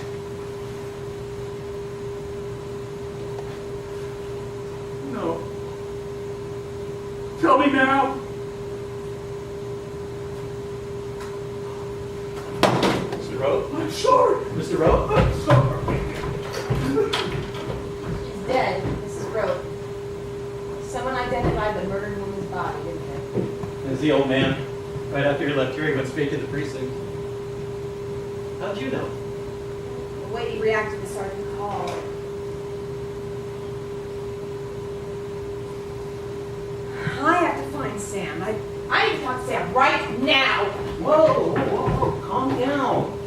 No. Tell me now. Mr. Rowe? I'm sorry. Mr. Rowe? I'm sorry. She's dead, Mrs. Rowe. Someone identified the murdered woman's body, didn't they? There's the old man. Right after he left here, he went straight to the precinct. How'd you know? The way he reacted to Sergeant Call. I have to find Sam. I need to talk to Sam right now. Whoa, whoa, whoa, calm down.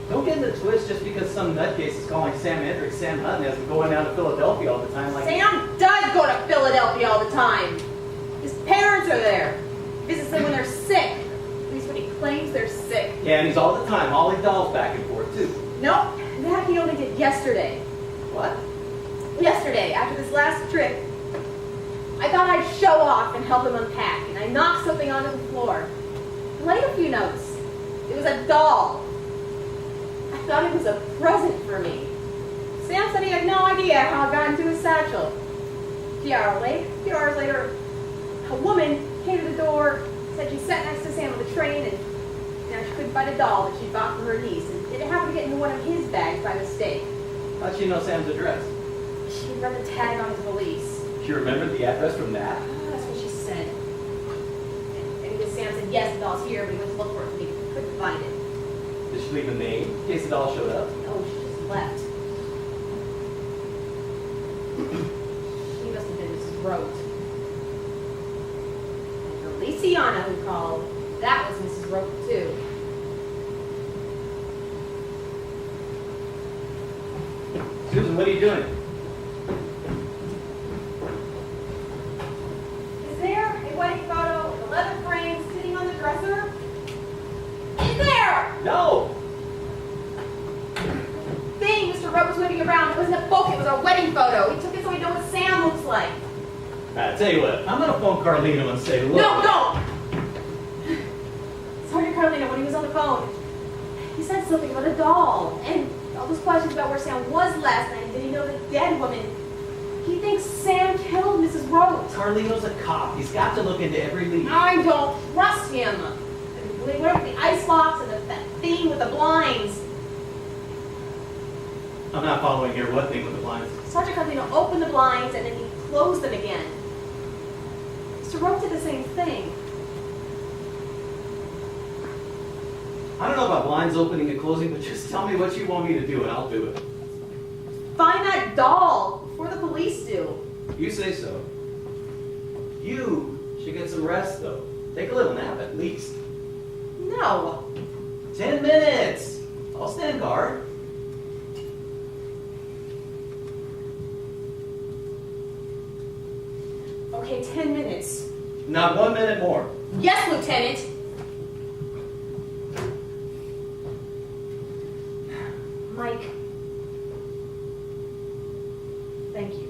Don't get in the twist just because some nutcase is calling Sam Hendricks Sam Hutton as we're going down to Philadelphia all the time. Like, Sam does go to Philadelphia all the time. His parents are there. Visits them when they're sick. At least when he claims they're sick. yeah, and he's all the time hauling dolls back and forth too. Nope, that he only did yesterday. What? Yesterday, after this last trip, I thought I'd show off and help him unpack, and I knocked something onto the floor. I laid a few notes. It was a doll. I thought it was a present for me. Sam said he had no idea how it got into his satchel. A few hours later, a woman came to the door, said she sat next to Sam on the train, and she couldn't find a doll that she bought for her niece, and it happened to get into one of his bags by mistake. How'd she know Sam's address? She read the tag on his valise. She remembered the address from that? That's what she said. And because Sam said, yes, the doll's here, but he went to look for it, but he couldn't find it. Did she leave a name in case the doll showed up? Oh, she just left. She must have been Mrs. Rote. And Feliciana who called, that was Mrs. Rote too. Susan, what are you doing? Is there a wedding photo with a leather frame sitting on the dresser? Is there? No! Thing Mr. Rote was waving around, it wasn't a book, it was a wedding photo. He took it so we know what Sam looks like. I tell you what, I'm gonna phone Carlino and say, look. No, don't! Sergeant Carlino, when he was on the phone, he said something about a doll, and all those questions about where Sam was last night, and did he know the dead woman? He thinks Sam killed Mrs. Rote. Carlino's a cop. He's got to look into every lead. I don't trust him. And they went over the icebox and that thing with the blinds. I'm not following here. What thing with the blinds? Sergeant Carlino opened the blinds and then he closed them again. Mr. Rote did the same thing. I don't know about blinds opening and closing, but just tell me what you want me to do and I'll do it. Find that doll before the police do. You say so. You should get some rest, though. Take a little nap at least. No. 10 minutes. I'll stand guard. Okay, 10 minutes. Not 1 minute more. Yes, Lieutenant. Mike. Thank you.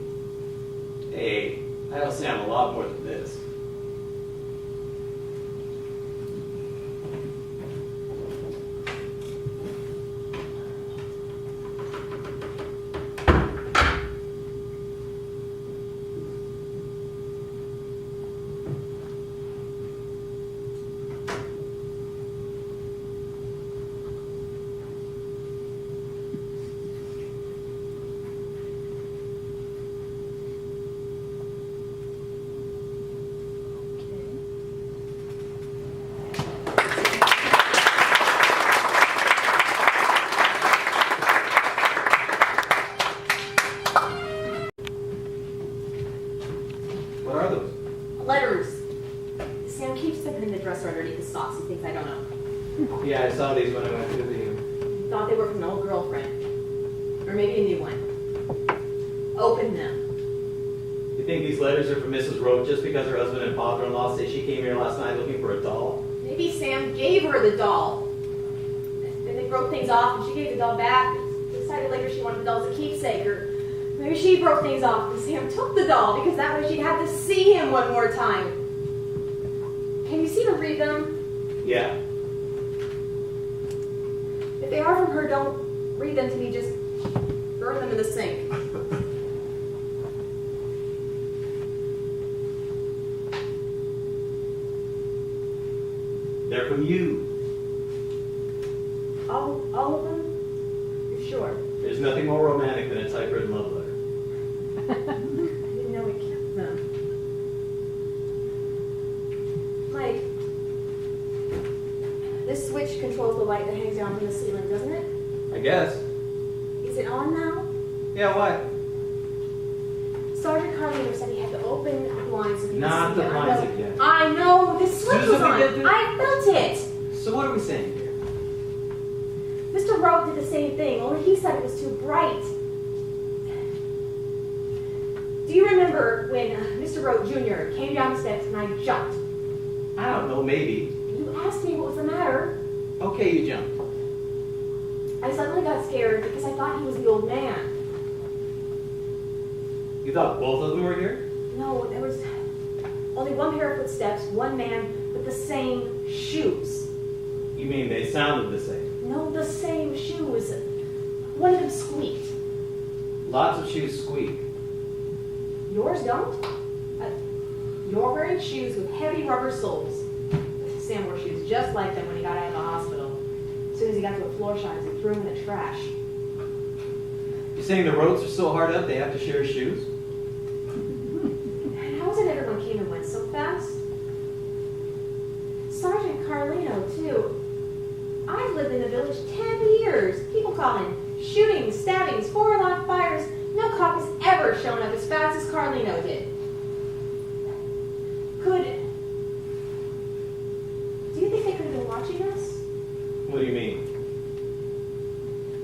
Hey, I owe Sam a lot more than this. What are those? Letters. Sam keeps them in the dresser underneath his socks. He thinks I don't know. Yeah, I saw these when I went to the video. Thought they were from an old girlfriend. Or maybe a new one. Open them. You think these letters are from Mrs. Rote just because her husband and father-in-law say she came here last night looking for a doll? Maybe Sam gave her the doll. Then they broke things off and she gave the doll back. Decided later she wanted the doll as a keepsake or Maybe she broke things off and Sam took the doll because that way she'd have to see him one more time. Can you see to read them? Yeah. If they are from her, don't read them to me. Just burn them in the sink. They're from you. All of them? You're sure? There's nothing more romantic than a typewritten love letter. I didn't know we kept them. Mike, this switch controls the light that hangs down from the ceiling, doesn't it? I guess. Is it on now? Yeah, why? Sergeant Carlino said he had to open the blinds so he could Not see the it. blinds I know. again. I know. The switch Susan, was on. we get this? I felt it. So what are we saying here? Mr. Rowe did the same thing, only he said it was too bright. Do you remember when Mr. Rowe Jr. came down the steps and I jumped? I don't know, maybe. You asked me what was the matter. Okay, you jumped. I suddenly got scared because I thought he was the old man. You thought both of them were here? No, there was only one pair of footsteps, one man with the same shoes. You mean they sounded the same? No, the same shoes. One of them squeaked. Lots of shoes squeak. Yours don't? You're wearing shoes with heavy rubber soles. Sam wore shoes just like them when he got out of the hospital. As soon as he got to a floor shines, he threw them in the trash. You're saying the roads are so hard up they have to share shoes? And how was it everyone came and went so fast? Sergeant Carlino, too. I've lived in the village 10 years. People calling, shootings, stabbings, 4-alarm fires. No cop has ever shown up as fast as Carlino did. Do you think they could have been watching us? What do you mean?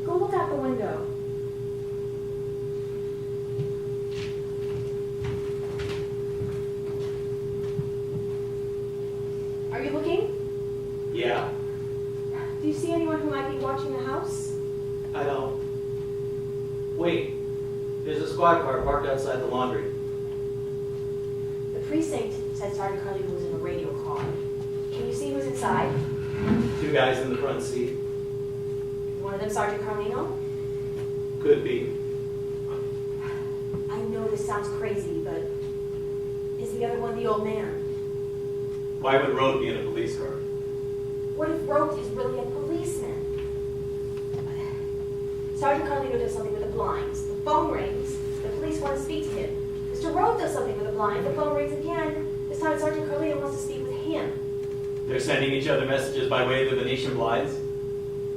Go look out the window. Are you looking? Yeah. Do you see anyone who might be watching the house? I don't. Wait. There's a squad car parked outside the laundry. The precinct said Sergeant Carlino was in a radio car. Can you see who's inside? Two guys in the front seat. Is one of them Sergeant Carlino? Could be. I know this sounds crazy, but is the other one the old man? Why would Road be in a police car? What if Rote is really a policeman? Sergeant Carlino does something with the blinds. The phone rings. The police want to speak to him. Mr. Rote does something with the blind. The phone rings again. This time Sergeant Carlino wants to speak with him. They're sending each other messages by way of the Venetian blinds?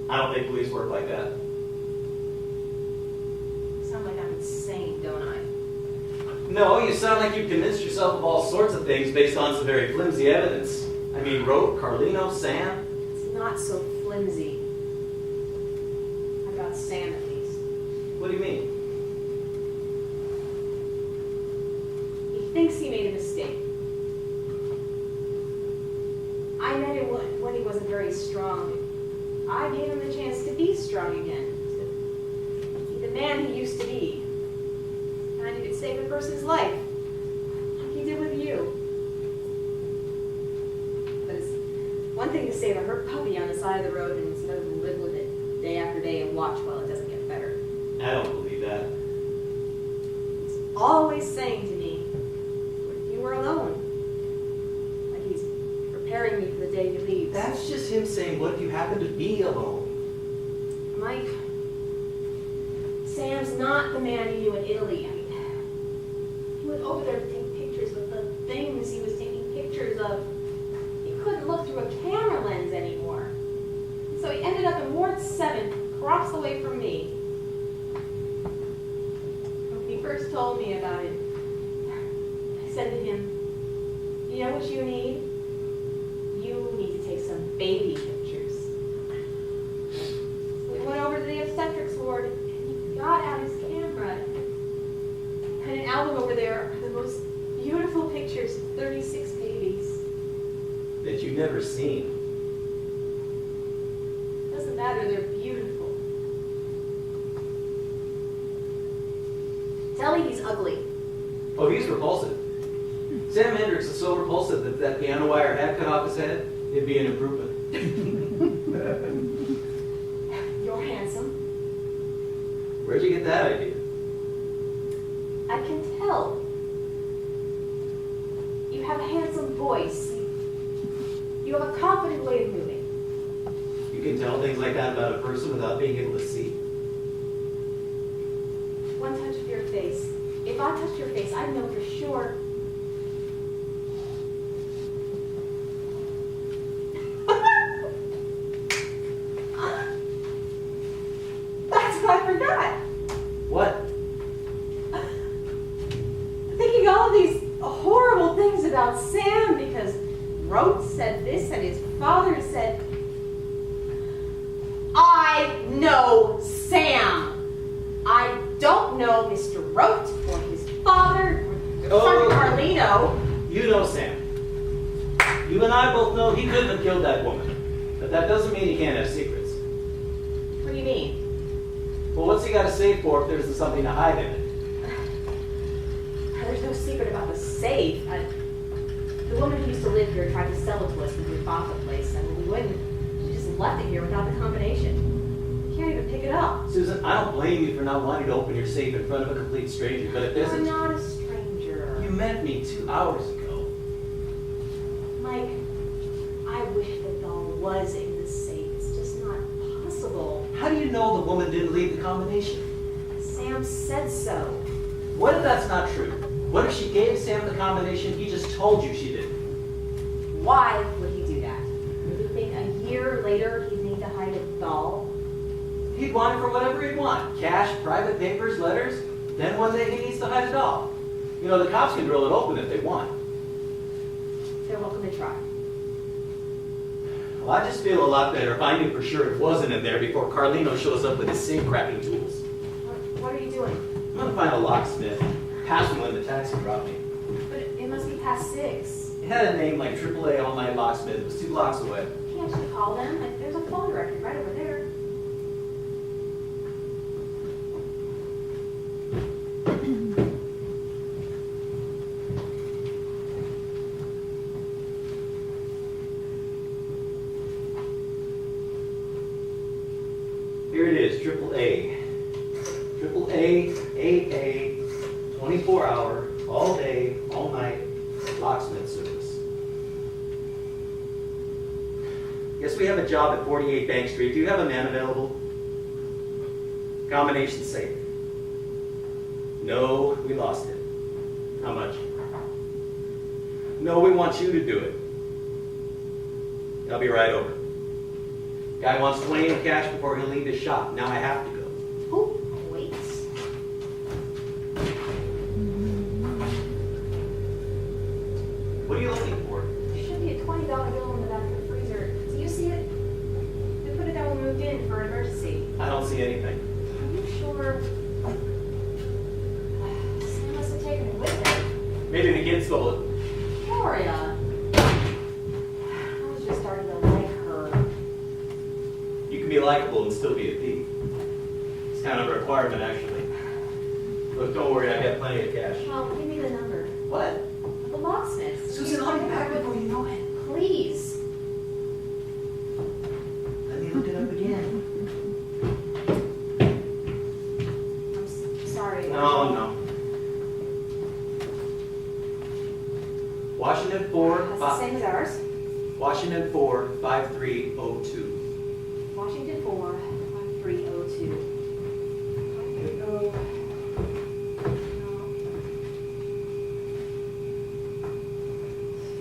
I don't think police work like that. Sound like I'm insane, don't I? No, you sound like you've convinced yourself of all sorts of things based on some very flimsy evidence. I mean, Rote, Carlino, Sam. It's not so flimsy. I got Sam at least. What do you mean? He thinks he made a mistake. I met him when he wasn't very strong. I gave him the chance to be strong again. To be the man he used to be. And he could save a person's life. Like he did with you. But it's one thing to save a hurt puppy on the side of the road, and it's another to live with it day after day and watch while it doesn't get better. I don't believe that. He's always saying to me, what if you were alone? Like he's preparing me for the day he leaves. That's just him saying, what if you happen to be alone? Mike, Sam's not the man you knew in Italy. I mean, he went over there to take pictures with the things he was taking pictures of. He couldn't look through a camera lens anymore. So he ended up in Ward 7, across the way from me. When he first told me about it, I said to him, you know what you need? You need to take some baby pictures. So we went over to the obstetrics ward, and he got out his camera. And an album over there are the most beautiful pictures of 36 babies. That you've never seen. Doesn't matter, they're beautiful. Tell me he's ugly. Oh, he's repulsive. Sam Hendricks is so repulsive that if that piano wire had cut off his head, it'd be an improvement. You're handsome. Where'd you get that idea? I can tell. You have a handsome voice. You have a confident way of moving. You can tell things like that about a person without being able to see. One touch of your face. If I touched your face, I'd know for sure. That's what I forgot. What? Thinking all of these horrible things about Sam because Rote said this and his father said, I know Sam. I don't know Mr. Rote or his father or Sergeant Carlino. You know Sam. You and I both know he couldn't have killed that woman. But that doesn't mean he can't have secrets. What do you mean? Well, what's he got to save for if there isn't something to hide in it? There's no secret about the safe. The woman who used to live here tried to sell it to us when we bought the place, and we wouldn't. She just left it here without the combination. We can't even pick it up. Susan, I don't blame you for not wanting to open your safe in front of a complete stranger, but if there's I'm not a stranger. You met me 2 hours ago. Mike, I wish the doll was in the safe. It's just not possible. How do you know the woman didn't leave the combination? Sam said so. What if that's not true? What if she gave Sam the combination he just told you she did? Why would he do that? Would you think a year later he'd need to hide a doll? He'd want it for whatever he'd want. Cash, private papers, letters. Then one day he needs to hide a doll. You know, the cops can drill it open if they want. They're welcome to try. Well, I just feel a lot better if I knew for sure it wasn't in there before Carlino shows up with his safe cracking tools. What are you doing? I'm gonna find a locksmith. Past him when the taxi dropped me. But it must be past 6. It had a name like AAA All Night Locksmith. It was 2 blocks away. You can actually call them. There's a phone directory right over there. Here it is, AAA. AAA, AA, 24-hour, all day, all night, locksmith service. Guess we have a job at 48 Bank Street. Do you have a man available? Combination safe. No, we lost it. How much? No, we want you to do it. I'll be right over. Guy wants 20 in cash before he'll leave his shop. Now I have to go. Who? Wait. What are you looking for? There should be a $20 bill in the back of the freezer. Do you see it? We put it there when we moved in for an emergency. I don't see anything. Are you sure? Sam must have taken it with him. Maybe the kid stole it. Gloria. I was just starting to like her. You can be likable and still be a thief. It's kind of a requirement, actually. Look, don't worry, I got plenty of cash. Well, give me the number. What? The locksmith. Susan, I'll be back before you know it. Please. Let me look it up again. I'm sorry. No. Washington 4, That's the same as ours. Washington 4, 5302. Washington 4, 5302.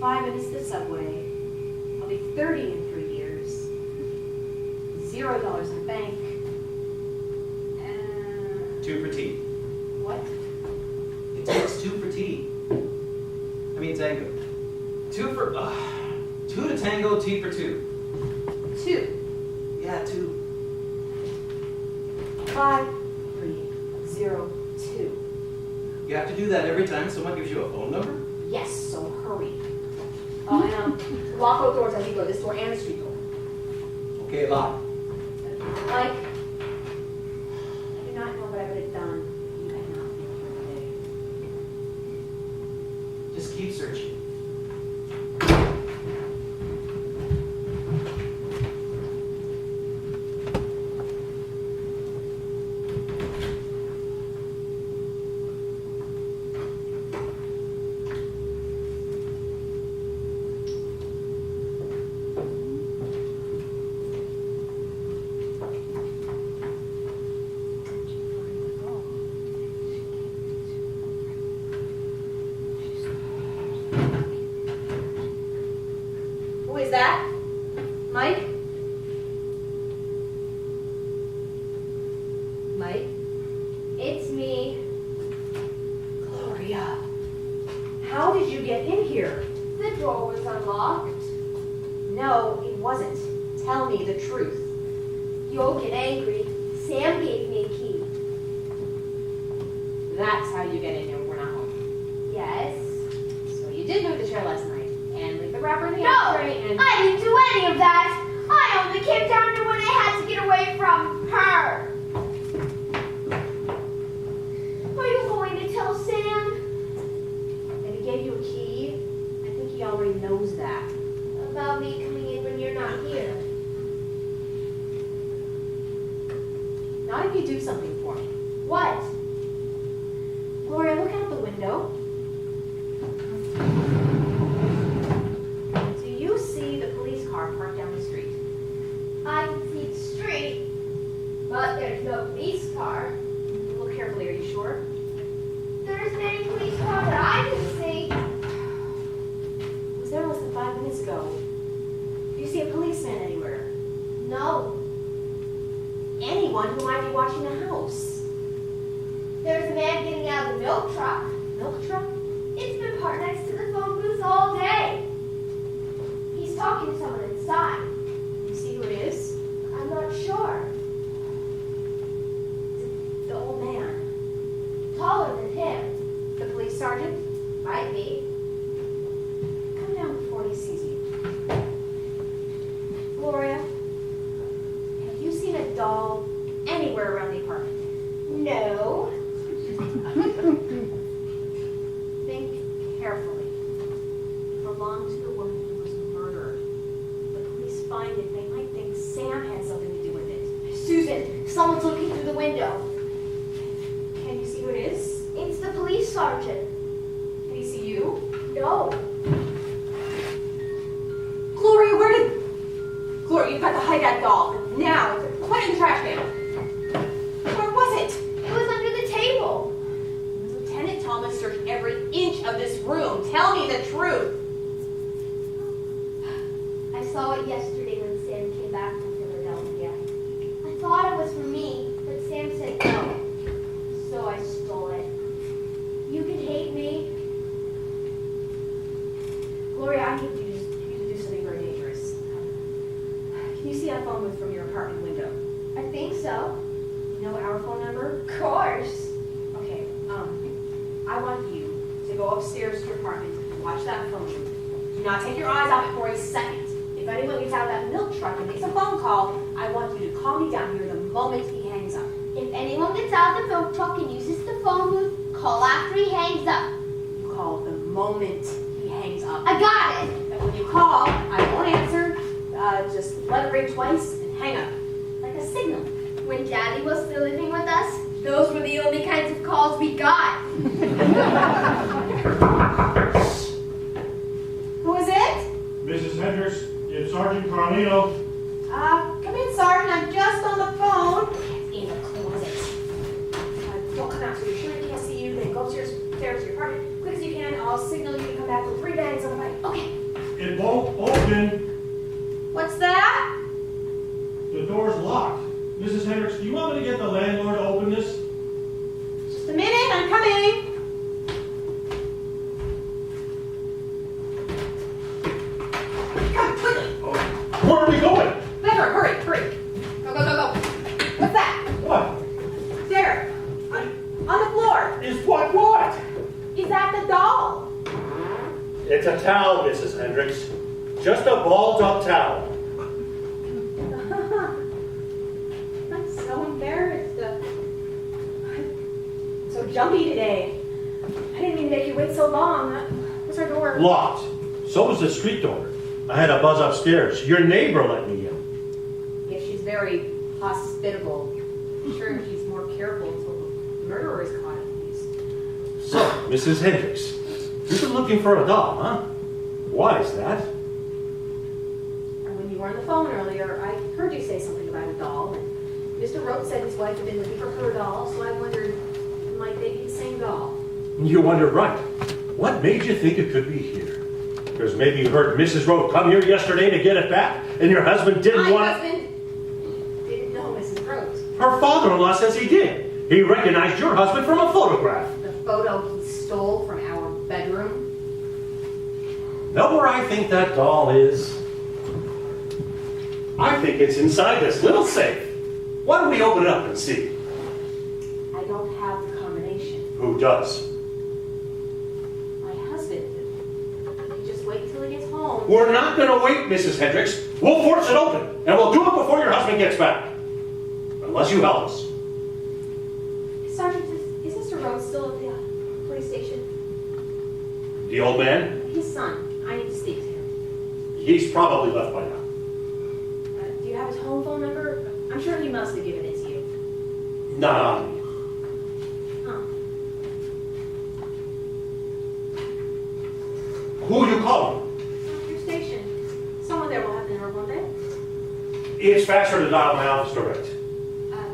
5 minutes to the subway. I'll be 30 in 3 years. $0 in the bank. 2 for tea. What? It takes 2 for tea. I mean tango. 2 to tango, tea for 2. 2. Yeah, 2. 5302. You have to do that every time someone gives you a phone number? Yes, so hurry. Oh, and lock both doors as you go. This door and the street door. Okay, lock. Mike, I do not know what I would have done. You had not been here today. Just keep searching. Who is that? Mike? Mike? It's me. Gloria. How did you get in here? The door was unlocked. No, it wasn't. Tell me the truth. You'll get angry. Sam gave me a key. That's how you get in here when we're not home. Yes. So you did move the chair last night and leave the wrapper in the No, ashtray and... I didn't do any of that. I only came down here when I had to get away from her. Are you going to tell Sam If he gave you a key, I think he already knows that. about me coming in when you're not here? Not if you do something for me. What? Gloria, look out the window. Do you see the police car parked down the street? I can see the street, but there's no police car. Look carefully, are you sure? There isn't any police car that I can see. It was there less than 5 minutes ago. Do you see a policeman anywhere? No. Anyone who might be watching the house? There's a man getting out of the milk truck. Milk truck? It's been parked next to the phone booth all day. He's talking to someone inside. You see who it is? I'm not sure. The old man. Taller than him. The police sergeant? Might be. Come down before he sees you. Gloria, have you seen a doll anywhere around the apartment? No. Think carefully. It belonged to the woman who was murdered. If the police find it, they might think Sam had something to do with it. Susan, someone's looking through the window. Can you see who it is? It's the police sergeant. Can he see you? No. Gloria, where did... Gloria, you've got to hide that doll. Now. Put it in the trash can. Where was it? It was under the table. Lieutenant Thomas searched every inch of this room. Tell me the truth. I saw it yesterday when Sam came back from Philadelphia. I thought it was for me, but Sam said no. So I stole it. You can hate me. Gloria, I need you to do something very dangerous. Can you see that phone booth from your apartment window? I think so. You know our phone number? Of course. Okay, I want you to go upstairs to your apartment and watch that phone booth. Do not take your eyes off it for a second. If anyone gets out of that milk truck and makes a phone call, I want you to call me down here the moment he hangs up. If anyone gets out of the milk truck and uses the phone booth, call after he hangs up. You call the moment he hangs up. I got it. And when you call, I won't answer. Just let it ring twice and hang up. Like a signal. When Daddy was still living with us, those were the only kinds of calls we got. Who is it? Mrs. Hendricks, it's Sergeant Carlino. Come in, Sergeant. I'm just on the phone. In the closet. Don't come out till you're sure he can't see you. Then go upstairs to your apartment. Quick as you can. I'll signal you to come back with 3 bags on the bike. Okay. It won't open. What's that? The door's locked. Mrs. Hendricks, do you want me to get the landlord to open this? Just a minute. I'm coming. Come quickly. Where are we going? Better. Hurry. Go. What's that? What? There. On the floor. Is what? Is that the doll? It's a towel, Mrs. Hendricks. Just a balled up towel. I'm so embarrassed. I'm so jumpy today. I didn't mean to make you wait so long. Was our door. Locked. So was the street door. I had a buzz upstairs. Your neighbor let me in. Yeah, she's very hospitable. I'm sure she's more careful until the murderer is caught at least. So, Mrs. Hendricks, you've been looking for a doll, huh? Why is that? And when you were on the phone earlier, I heard you say something about a doll. And Mr. Rote said his wife had been looking for her doll, so I wondered, might they be the same doll? You wondered right. What made you think it could be here? Because maybe you heard Mrs. Rote come here yesterday to get it back, and your husband didn't My want husband didn't know Mrs. Rote. Her father-in-law says he did. He recognized your husband from a photograph. The photo he stole from our bedroom. Know where I think that doll is? I think it's inside this little safe. Why don't we open it up and see? I don't have the combination. Who does? My husband did. You just wait till he gets home. We're not going to wait, Mrs. Hendricks. We'll force it open, and we'll do it before your husband gets back. Unless you help us. Sergeant, is Mr. Rhodes still at the police station? The old man? His son. I need to speak to him. He's probably left by now. Do you have his home phone number? I'm sure he must have given it to you. Not on me. Huh. Who are you calling? Your station. Someone there will have the number, won't they? It's faster to dial my office direct. How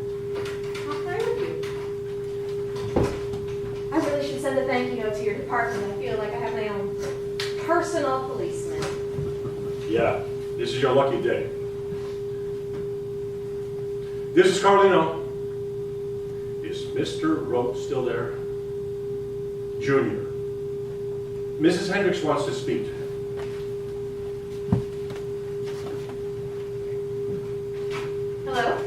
can I help you? I really should send a thank you note to your department. I feel like I have my own personal policeman. Yeah, this is your lucky day. This is Carlino. Is Mr. Rote still there? Junior. Mrs. Hendricks wants to speak to him. Hello?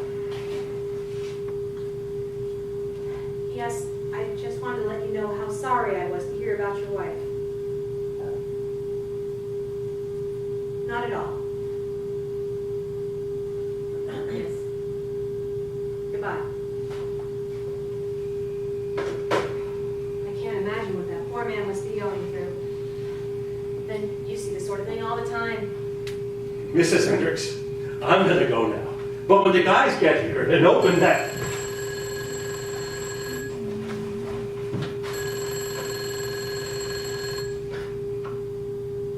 Yes, I just wanted to let you know how sorry I was to hear about your wife. Not at all. Yes. Goodbye. I can't imagine what that poor man must be going through. Then you see this sort of thing all the time. Mrs. Hendricks, I'm gonna go now. But when the guys get here and open that...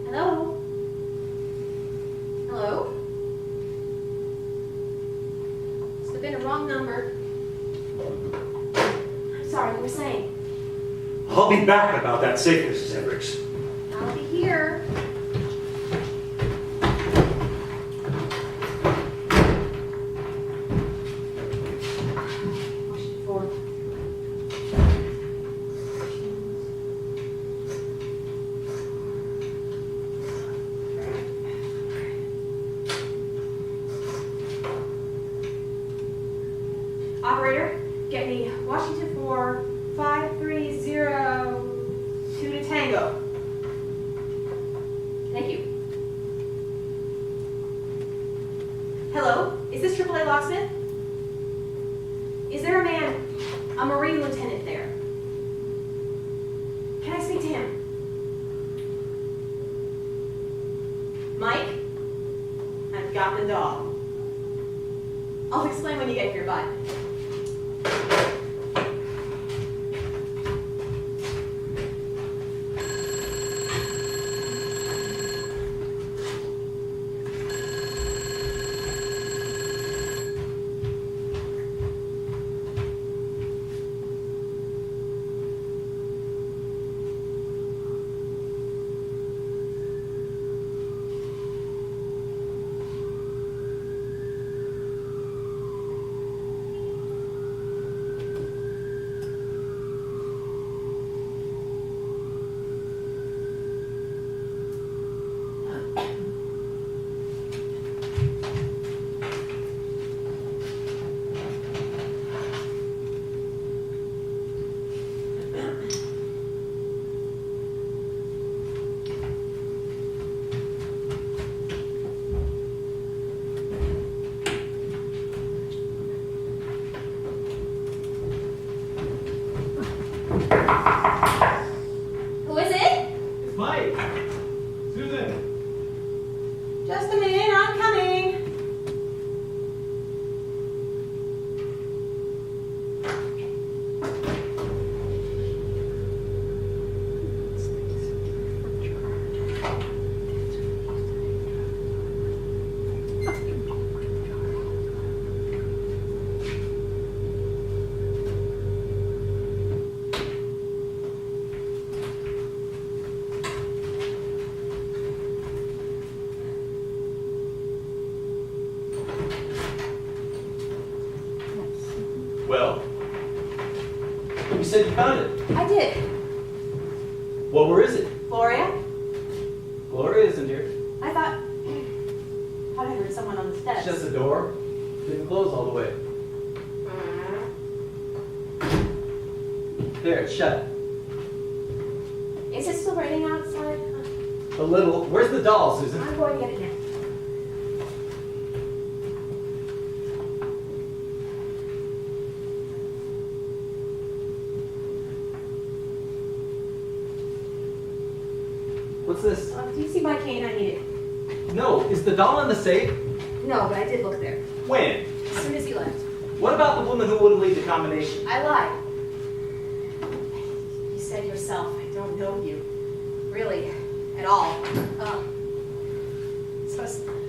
Hello? Hello? Must have been a wrong number. I'm sorry, you were saying. I'll be back about that safe, Mrs. Hendricks. I'll be here. Washington 4. Operator, get me Washington 4, 5302 to Tango. Thank you. Hello, is this AAA Locksmith? Is there a man, a Marine lieutenant there? Can I speak to him? Mike? I've got the dog. I'll explain when you get here, bye. It's Mike. Susan. Just a minute, I'm coming. Well, you said you found it. I did. Well, where is it? Gloria, Gloria isn't here. I thought I heard someone on the steps. Shut the door. Didn't close all the way. There, it's shut. Is it still raining outside? A little. Where's the doll, Susan? I'm going to get it now. What's this? Do you see my cane? I need it. No, is the doll in the safe? No, but I did look there. When? As soon as he left. What about the woman who wouldn't leave the combination? I lied. You said yourself, I don't know you. Really, at all.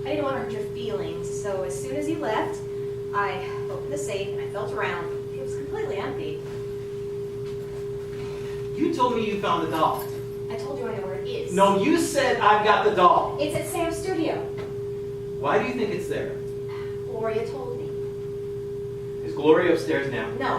I didn't want to hurt your feelings, so as soon as you left, I opened the safe and I felt around. It was completely empty. You told me you found the doll. I told you I know where it is. No, you said I've got the doll. It's at Sam's studio. Why do you think it's there? Gloria told me. Is Gloria upstairs now? No.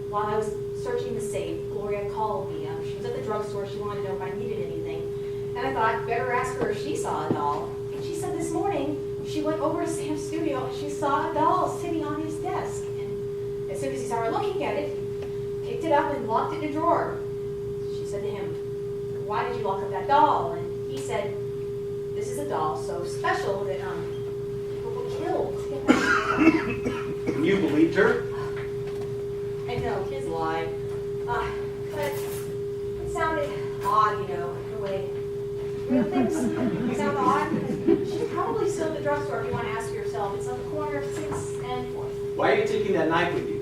While I was searching the safe, Gloria called me. She was at the drugstore. She wanted to know if I needed anything. And I thought I'd better ask her if she saw a doll. And she said this morning she went over to Sam's studio. She saw a doll sitting on his desk. And as soon as he saw her looking at it, he picked it up and locked it in a drawer. She said to him, "Why did you lock up that doll?" And he said, "This is a doll so special that people were killed to get that." And you believed her? I know, kids lie. But it sounded odd, you know, the way real things sound odd. She's probably still at the drugstore if you want to ask yourself. It's on the corner of 6th and 4th. Why are you taking that knife with you?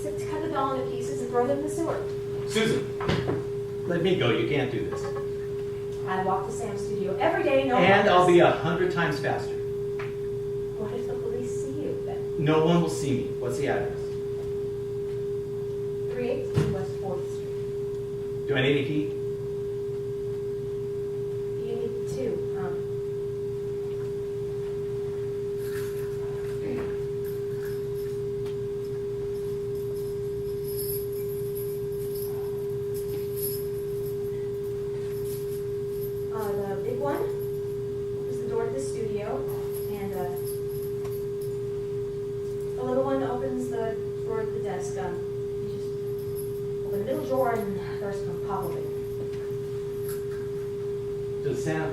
So to cut the doll into pieces and throw them in the sewer. Susan, let me go. You can't do this. I walk to Sam's studio every day, no And I'll notice. be 100 times faster. What if the police see you then? No one will see me. What's the address? 318 West 4th Street. Do I need a key? You need two. The big one is the door to the studio, and the little one opens the door to the desk. You just open the middle drawer and there's some pop open. Does Sam?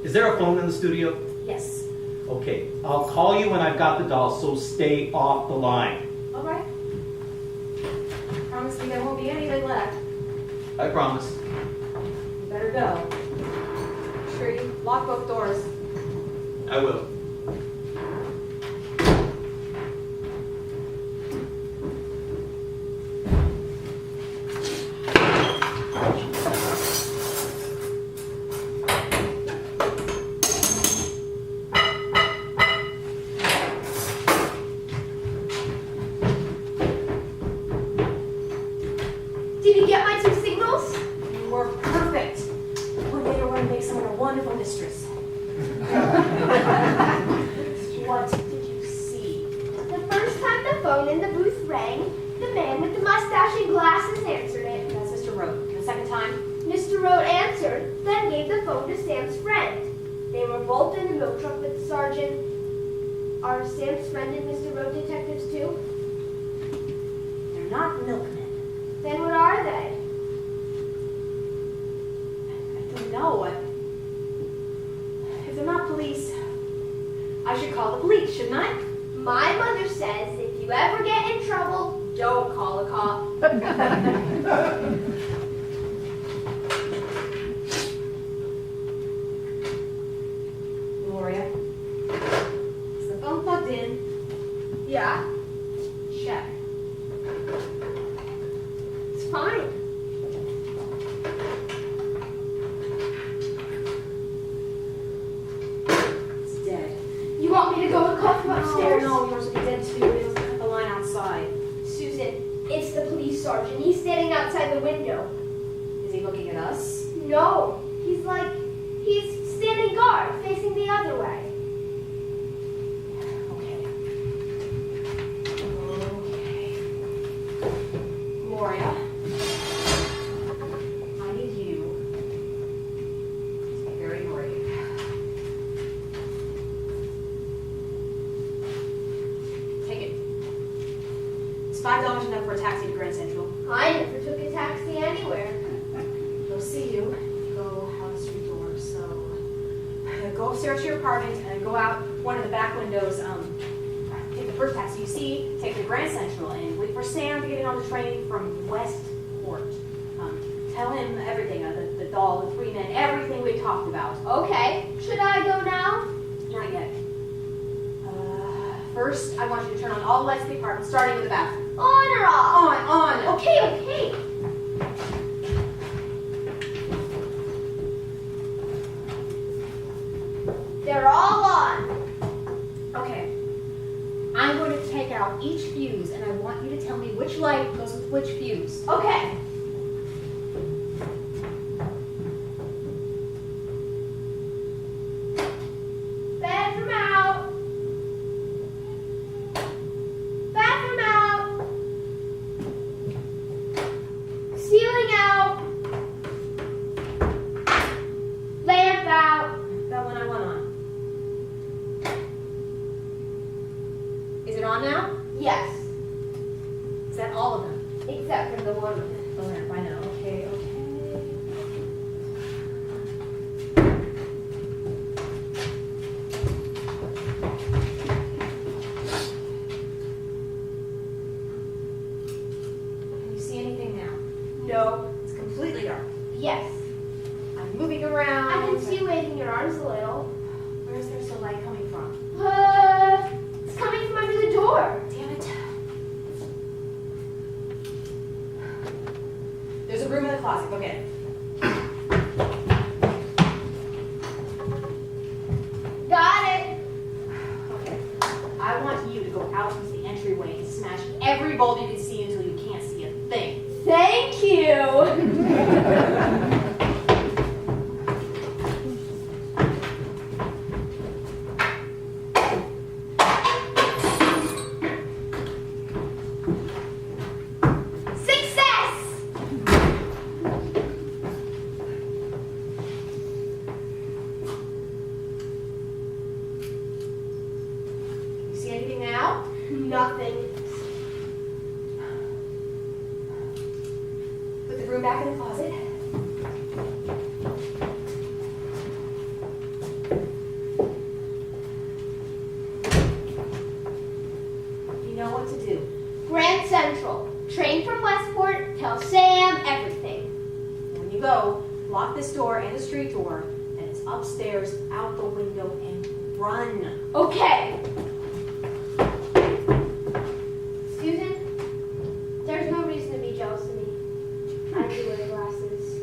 Is there a phone in the studio? Yes. Okay, I'll call you when I've got the doll, so stay off the line. All right. Promise me there won't be anything left. I promise. You better go. Sure you lock both doors. I will. Did you get my two signals? You were perfect. One day you're going to make someone a wonderful mistress. What did you see? The first time the phone in the booth rang, the man with the mustache and glasses answered it. That's Mr. Rowe. And the second time, Mr. Road answered, then gave the phone to Sam's friend. They were both in the milk truck with the sergeant. Are Sam's friend and Mr. Road detectives too? they're not milkmen. Then what are they? I don't know. If they're not police, I should call the police, shouldn't I? My mother says if you ever get in trouble, don't call a cop. George, and he's standing outside the window. Is he looking at us? No, he's standing guard, facing the other way. Okay. Gloria, I need you to be very brave. Take it. Is $5 enough for a taxi to Grand Central? I never took a taxi anywhere. They'll see you. Go out the street door. So go upstairs to your apartment and go out one of the back windows. Take the first taxi you see. Take the Grand Central and wait for Sam to get in on the train from Westport. Tell him everything. The doll, the 3 men, everything we talked about. Okay, should I go now? Not yet. First, I want you to turn on all the lights in the apartment, starting with the bathroom. On or off? On. Okay. They're all on. Okay. I'm going to take out each fuse, and I want you to tell me which light goes with which fuse. Okay. Bathroom out. Bathroom out. Ceiling out. Lamp out. That one I want on. Is it on now? Yes, Is that all of them? except for the one. The lamp, I know. Okay. Can you see anything now? No. It's completely dark. Yes. I'm moving around. I can see you waving your arms a little. Where is there still light coming from? It's coming from under the door. Damn it. There's a broom in the closet. Go get it. Got it. Okay. I want you to go out into the entryway and smash every bulb you can see until you can't see a thing. Thank you. Success! Can you see anything now? Nothing. Put the broom back in the closet. You know what to do. Grand Central. Train from Westport. Tell Sam everything. When you go, lock this door and the street door, and it's upstairs, out the window, and run. Okay. Susan, there's no reason to be jealous of me. I do wear glasses.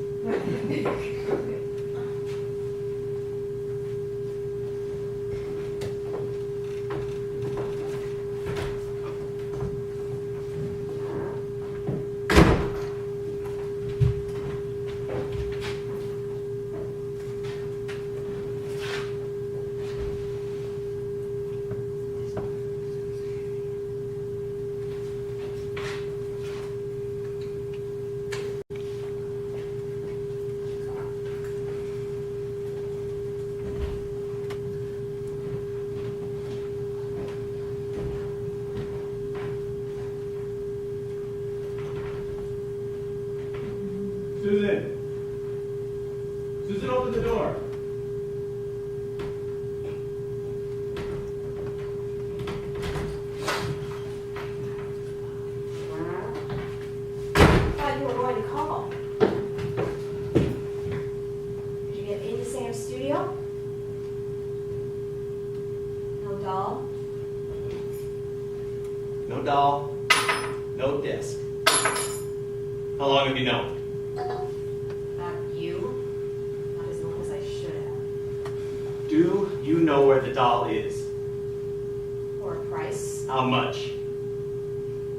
Susan! Susan, open the door. I thought you were going to call. Did you get into Sam's studio? No doll? No doll, no disc. How long have you known? Not you. Not as long as I should have. Do you know where the doll is? For a price? How much?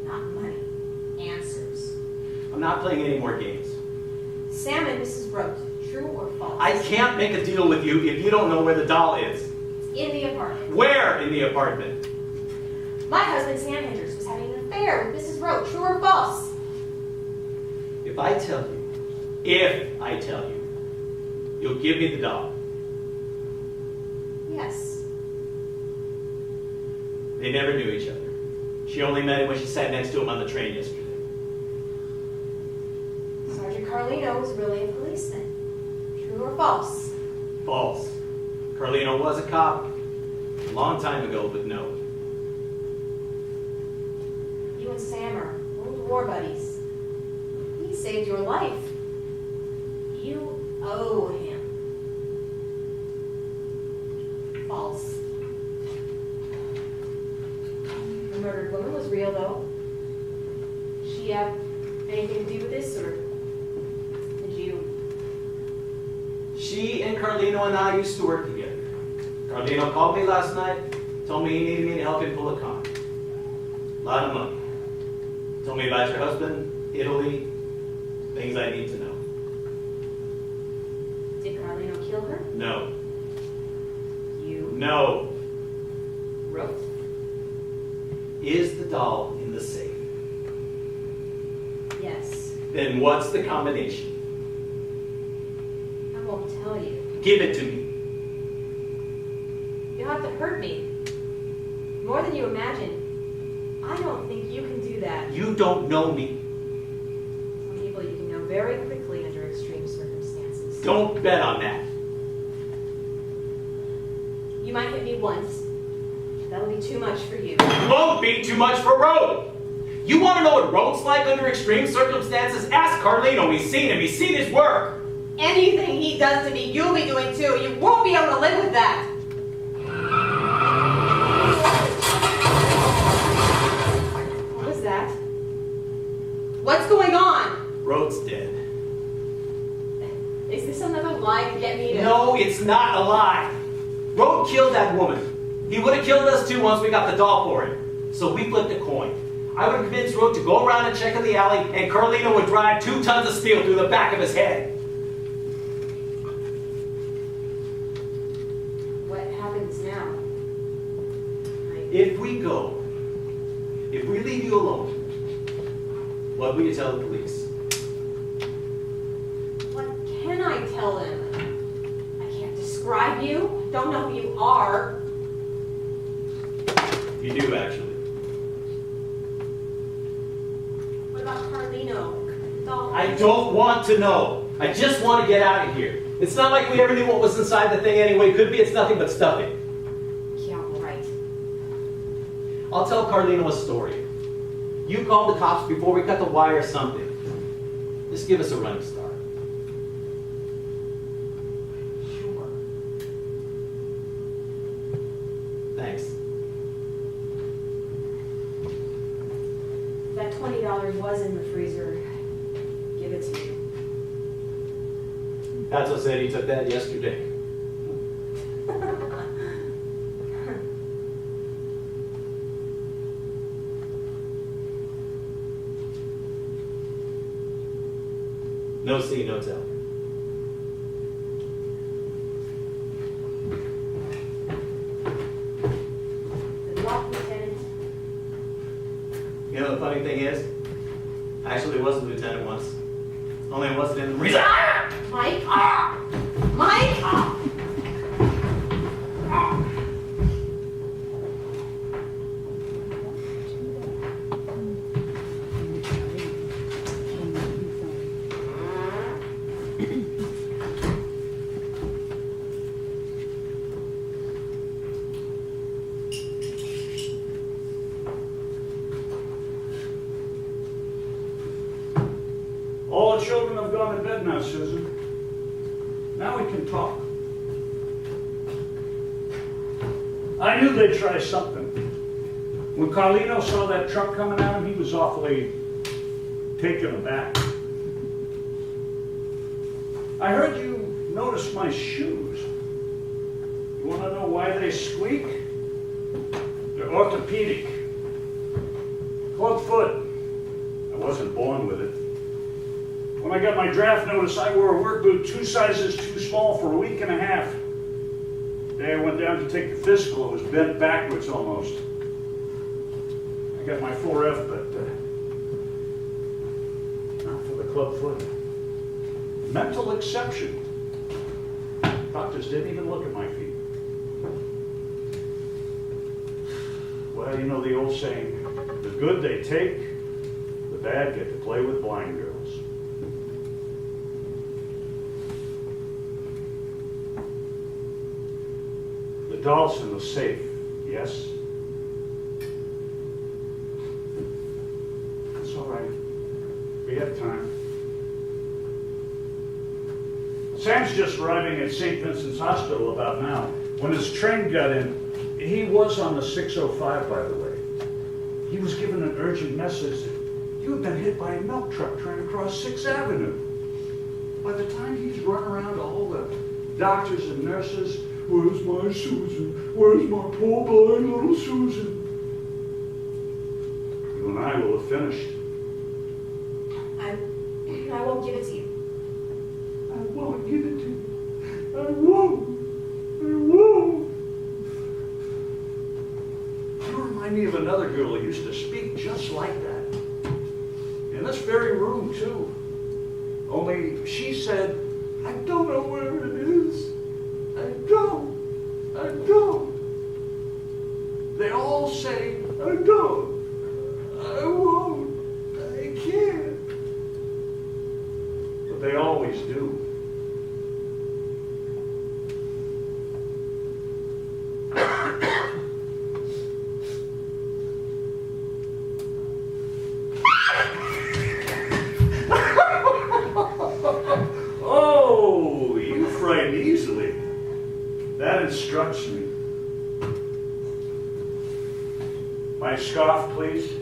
Not money. Answers. not playing any more games. Sam and Mrs. Roach, true or false? I can't make a deal with you if you don't know where the doll is. It's in the apartment. Where in the apartment? My husband, Sam Hendricks, was having an affair with Mrs. Roach, true or false? If I tell you, you'll give me the doll. Yes. They never knew each other. She only met him when she sat next to him on the train yesterday. Sergeant Carlino was really a policeman. True or false? False. Carlino was a cop a long time ago, but no. You and Sam are old war buddies. He saved your life. You owe him. False. The murdered woman was real, though. She have anything to do with this, or did you? She and Carlino and I used to work together. Carlino called me last night, told me he needed me to help him pull a con. A lot of money. Told me about your husband, Italy, things I need to know. Did Carlino kill her? No. You No. wrote? Is the doll in the safe? Yes. Then what's the combination? I won't tell you. Give it to me. You'll have to hurt me. More than you imagine. I don't think you can do that. You don't know me. Some people you can know very quickly under extreme circumstances. Don't bet on that. You might hit me once. That'll be too much for you. It won't be too much for Rode. You want to know what Rhode's like under extreme circumstances? Ask Carlino. He's seen him. He's seen his work. Anything he does to me, you'll be doing too. You won't be able to live with that. What was that? What's going on? Rhode's dead. Is this another lie to get me to... No, it's not a lie. Rode killed that woman. He would have killed us too once we got the doll for him. So we flipped a coin. I would have convinced Rode to go around and check in the alley, and Carlino would drive 2 tons of steel through the back of his head. What happens now? If we leave you alone, what will you tell the police? What can I tell them? I can't describe you. Don't know who you are. You do, actually. What about Carlino? Doll? I don't want to know. I just want to get out of here. It's not like we ever knew what was inside the thing anyway. Could be it's nothing but stuffing. Yeah, right. I'll tell Carlino a story. You called the cops before we cut the wire or something. Just give us a running start. Sure. Thanks. That $20 was in the freezer. Give it to you. Patso said he took that yesterday. No see, no tell. Good luck, Lieutenant. You know the funny thing is, I actually was a lieutenant once. Only I wasn't in the Marines. Mike? Mike? All the children have gone to bed now, Susan. Now we can talk. I knew they'd try something. When Carlino saw that truck coming at him, he was awfully taken aback. I heard you noticed my shoes. You want to know why they squeak? They're orthopedic. Club foot. I wasn't born with it. When I got my draft notice, I wore a work boot 2 sizes too small for a week and a half. The day I went down to take the physical, it was bent backwards almost. I got my 4F, but not for the club foot. Mental exception. Doctors didn't even look at my feet. Well, you know the old saying, the good they take, the bad get to play with blind girls. The doll's in the safe, yes? It's all right. We have time. Sam's just arriving at St. Vincent's Hospital about now. When his train got in, he was on the 605, by the way. He was given an urgent message that you had been hit by a milk truck trying to cross 6th Avenue. By the time he's run around to all the doctors and nurses, where's my Susan? Where's my poor blind little Susan? You and I will have finished. I won't give it to you. I won't give it to you. I won't. I won't. You remind me of another girl who used to speak just like that. In this very room, too. Only she said, I don't know where it is. I don't. They all say, I don't. I won't. I can't. But they always do. Oh, you frighten easily. That instructs me. My scarf, please.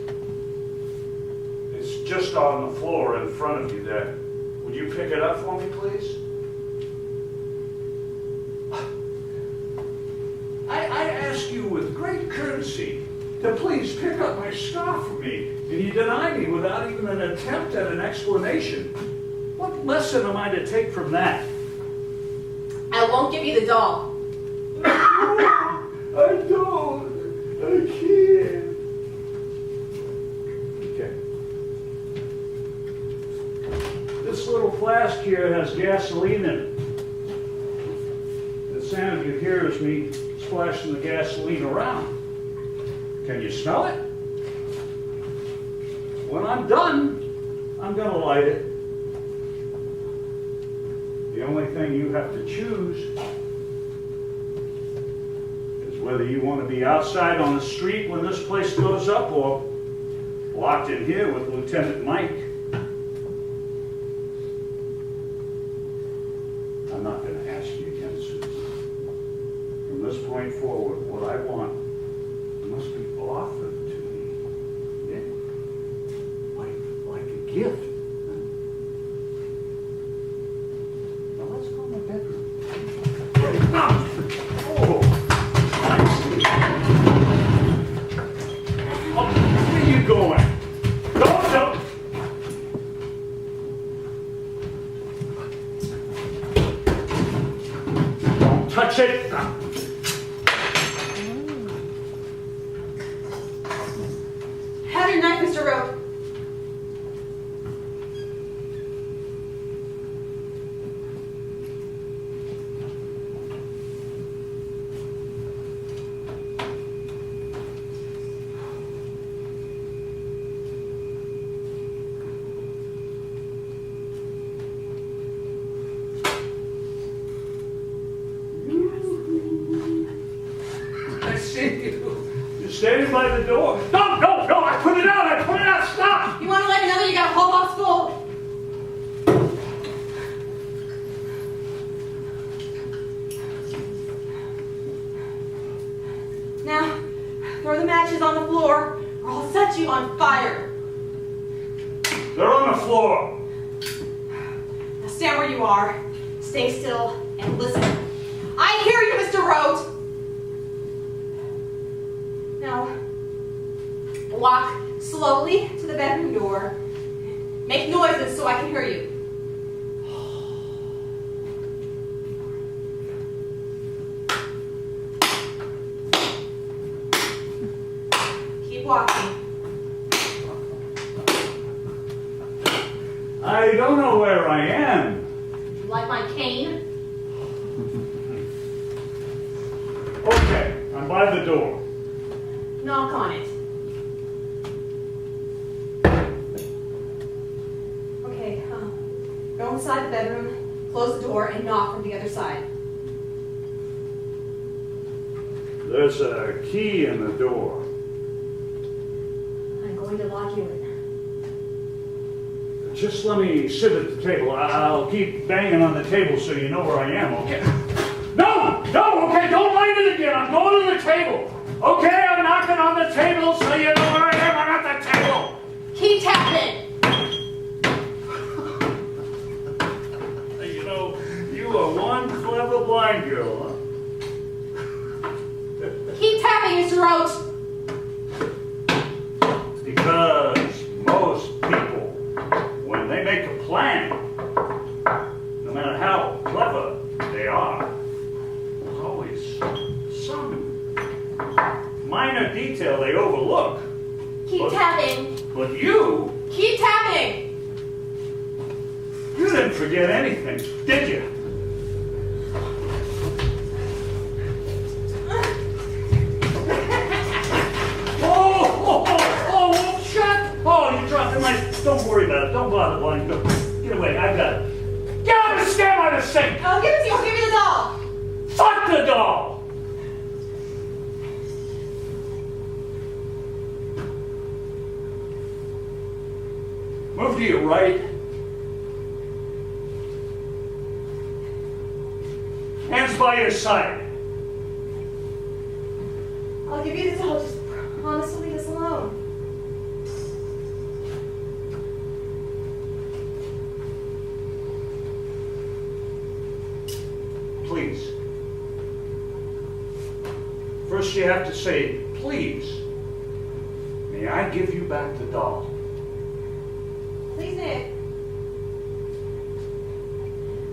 It's just on the floor in front of you there. Would you pick it up for me, please? I ask you with great courtesy to please pick up my scarf for me, and you deny me without even an attempt at an explanation. What lesson am I to take from that? I won't give you the doll. I don't. I can't. Okay. This little flask here has gasoline in it. The sound you hear is me splashing the gasoline around. Can you smell it? When I'm done, I'm going to light it. The only thing you have to choose is whether you want to be outside on the street when this place goes up or locked in here with Lieutenant Mike. I'm not going to ask you again, Susan. From this point forward, what I want must be offered to me. Yeah? Like a gift. Now let's go in my bedroom. Oh, where are you going? Don't. Don't touch it. Have your knife, Mr. Rowe. I see you. You're standing by the door. No, I put it out, stop! You want to let me know that you got a whole box full? Now, throw the matches on the floor, or I'll set you on fire. They're on the floor. Now stand where you are, stay still, and listen. I hear you, Mr. Rhodes. Now, walk slowly to the bedroom door. Make noises so I can hear you. Like my cane? Okay, I'm by the door. Knock on it. Okay, go inside the bedroom, close the door, and knock from the other side. There's a key in the door. I'm going to lock you in. Just let me sit at the table. I'll keep banging on the table so you know where I am, okay? No, okay, don't light it again. I'm going to the table. Okay, I'm knocking on the table so you know where I am. I'm at the table. Keep tapping! You know, you are one clever blind girl, huh? Keep tapping, Mr. Roach! Because most people, when they make a plan, no matter how clever they are, there's always some minor detail they overlook. Keep tapping! But you Keep tapping! didn't forget anything, did you? Oh, shut! Oh, you dropped the knife. Don't worry about it. Don't bother, blind girl. Get away. I got it. Get out of the stand by the sink. I'll give it to you. I'll give you the doll. Fuck the doll. Move to your right. Hands by your side. I'll give you the doll. Just promise to leave us alone. Please. First you have to say, please. May I give you back the doll? Please, Nick.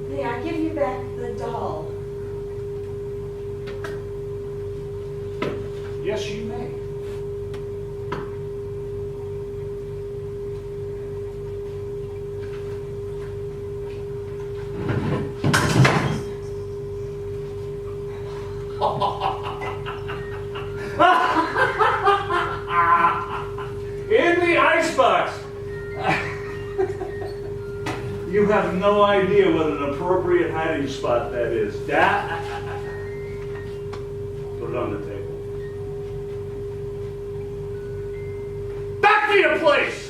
May I give you back the doll? Yes, you may. In the icebox. You have no idea what an appropriate hiding spot that is. Put it on the table. Back to your place!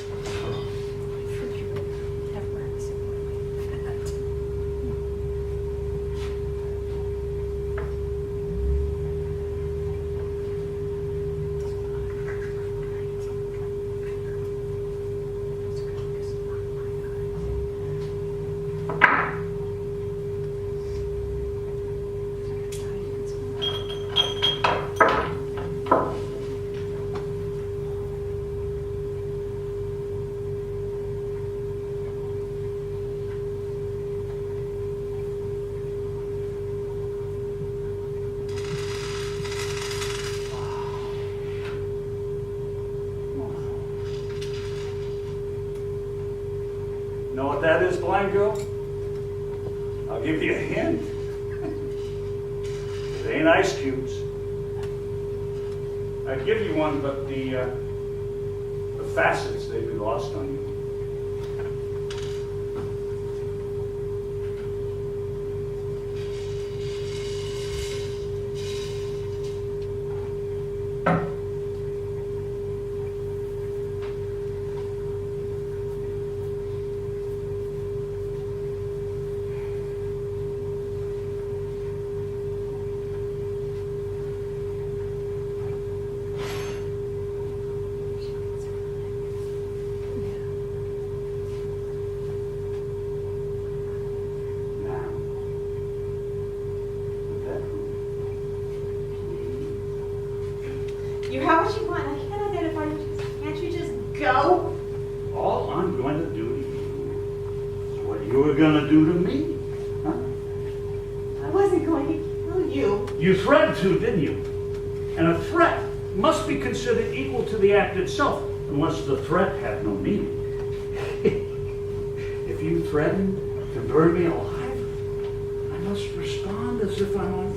Know what that is, blind girl? I'll give you a hint. It ain't ice cubes. I'd give you one, but the facets, they'd be lost on you. You have what you want. I can't identify you. Can't you just go? All I'm going to do to you is what you were going to do to me. Huh? I wasn't going to kill you. You threatened to, didn't you? And a threat must be considered equal to the act itself, unless the threat had no meaning. If you threatened to burn me alive, if I'm on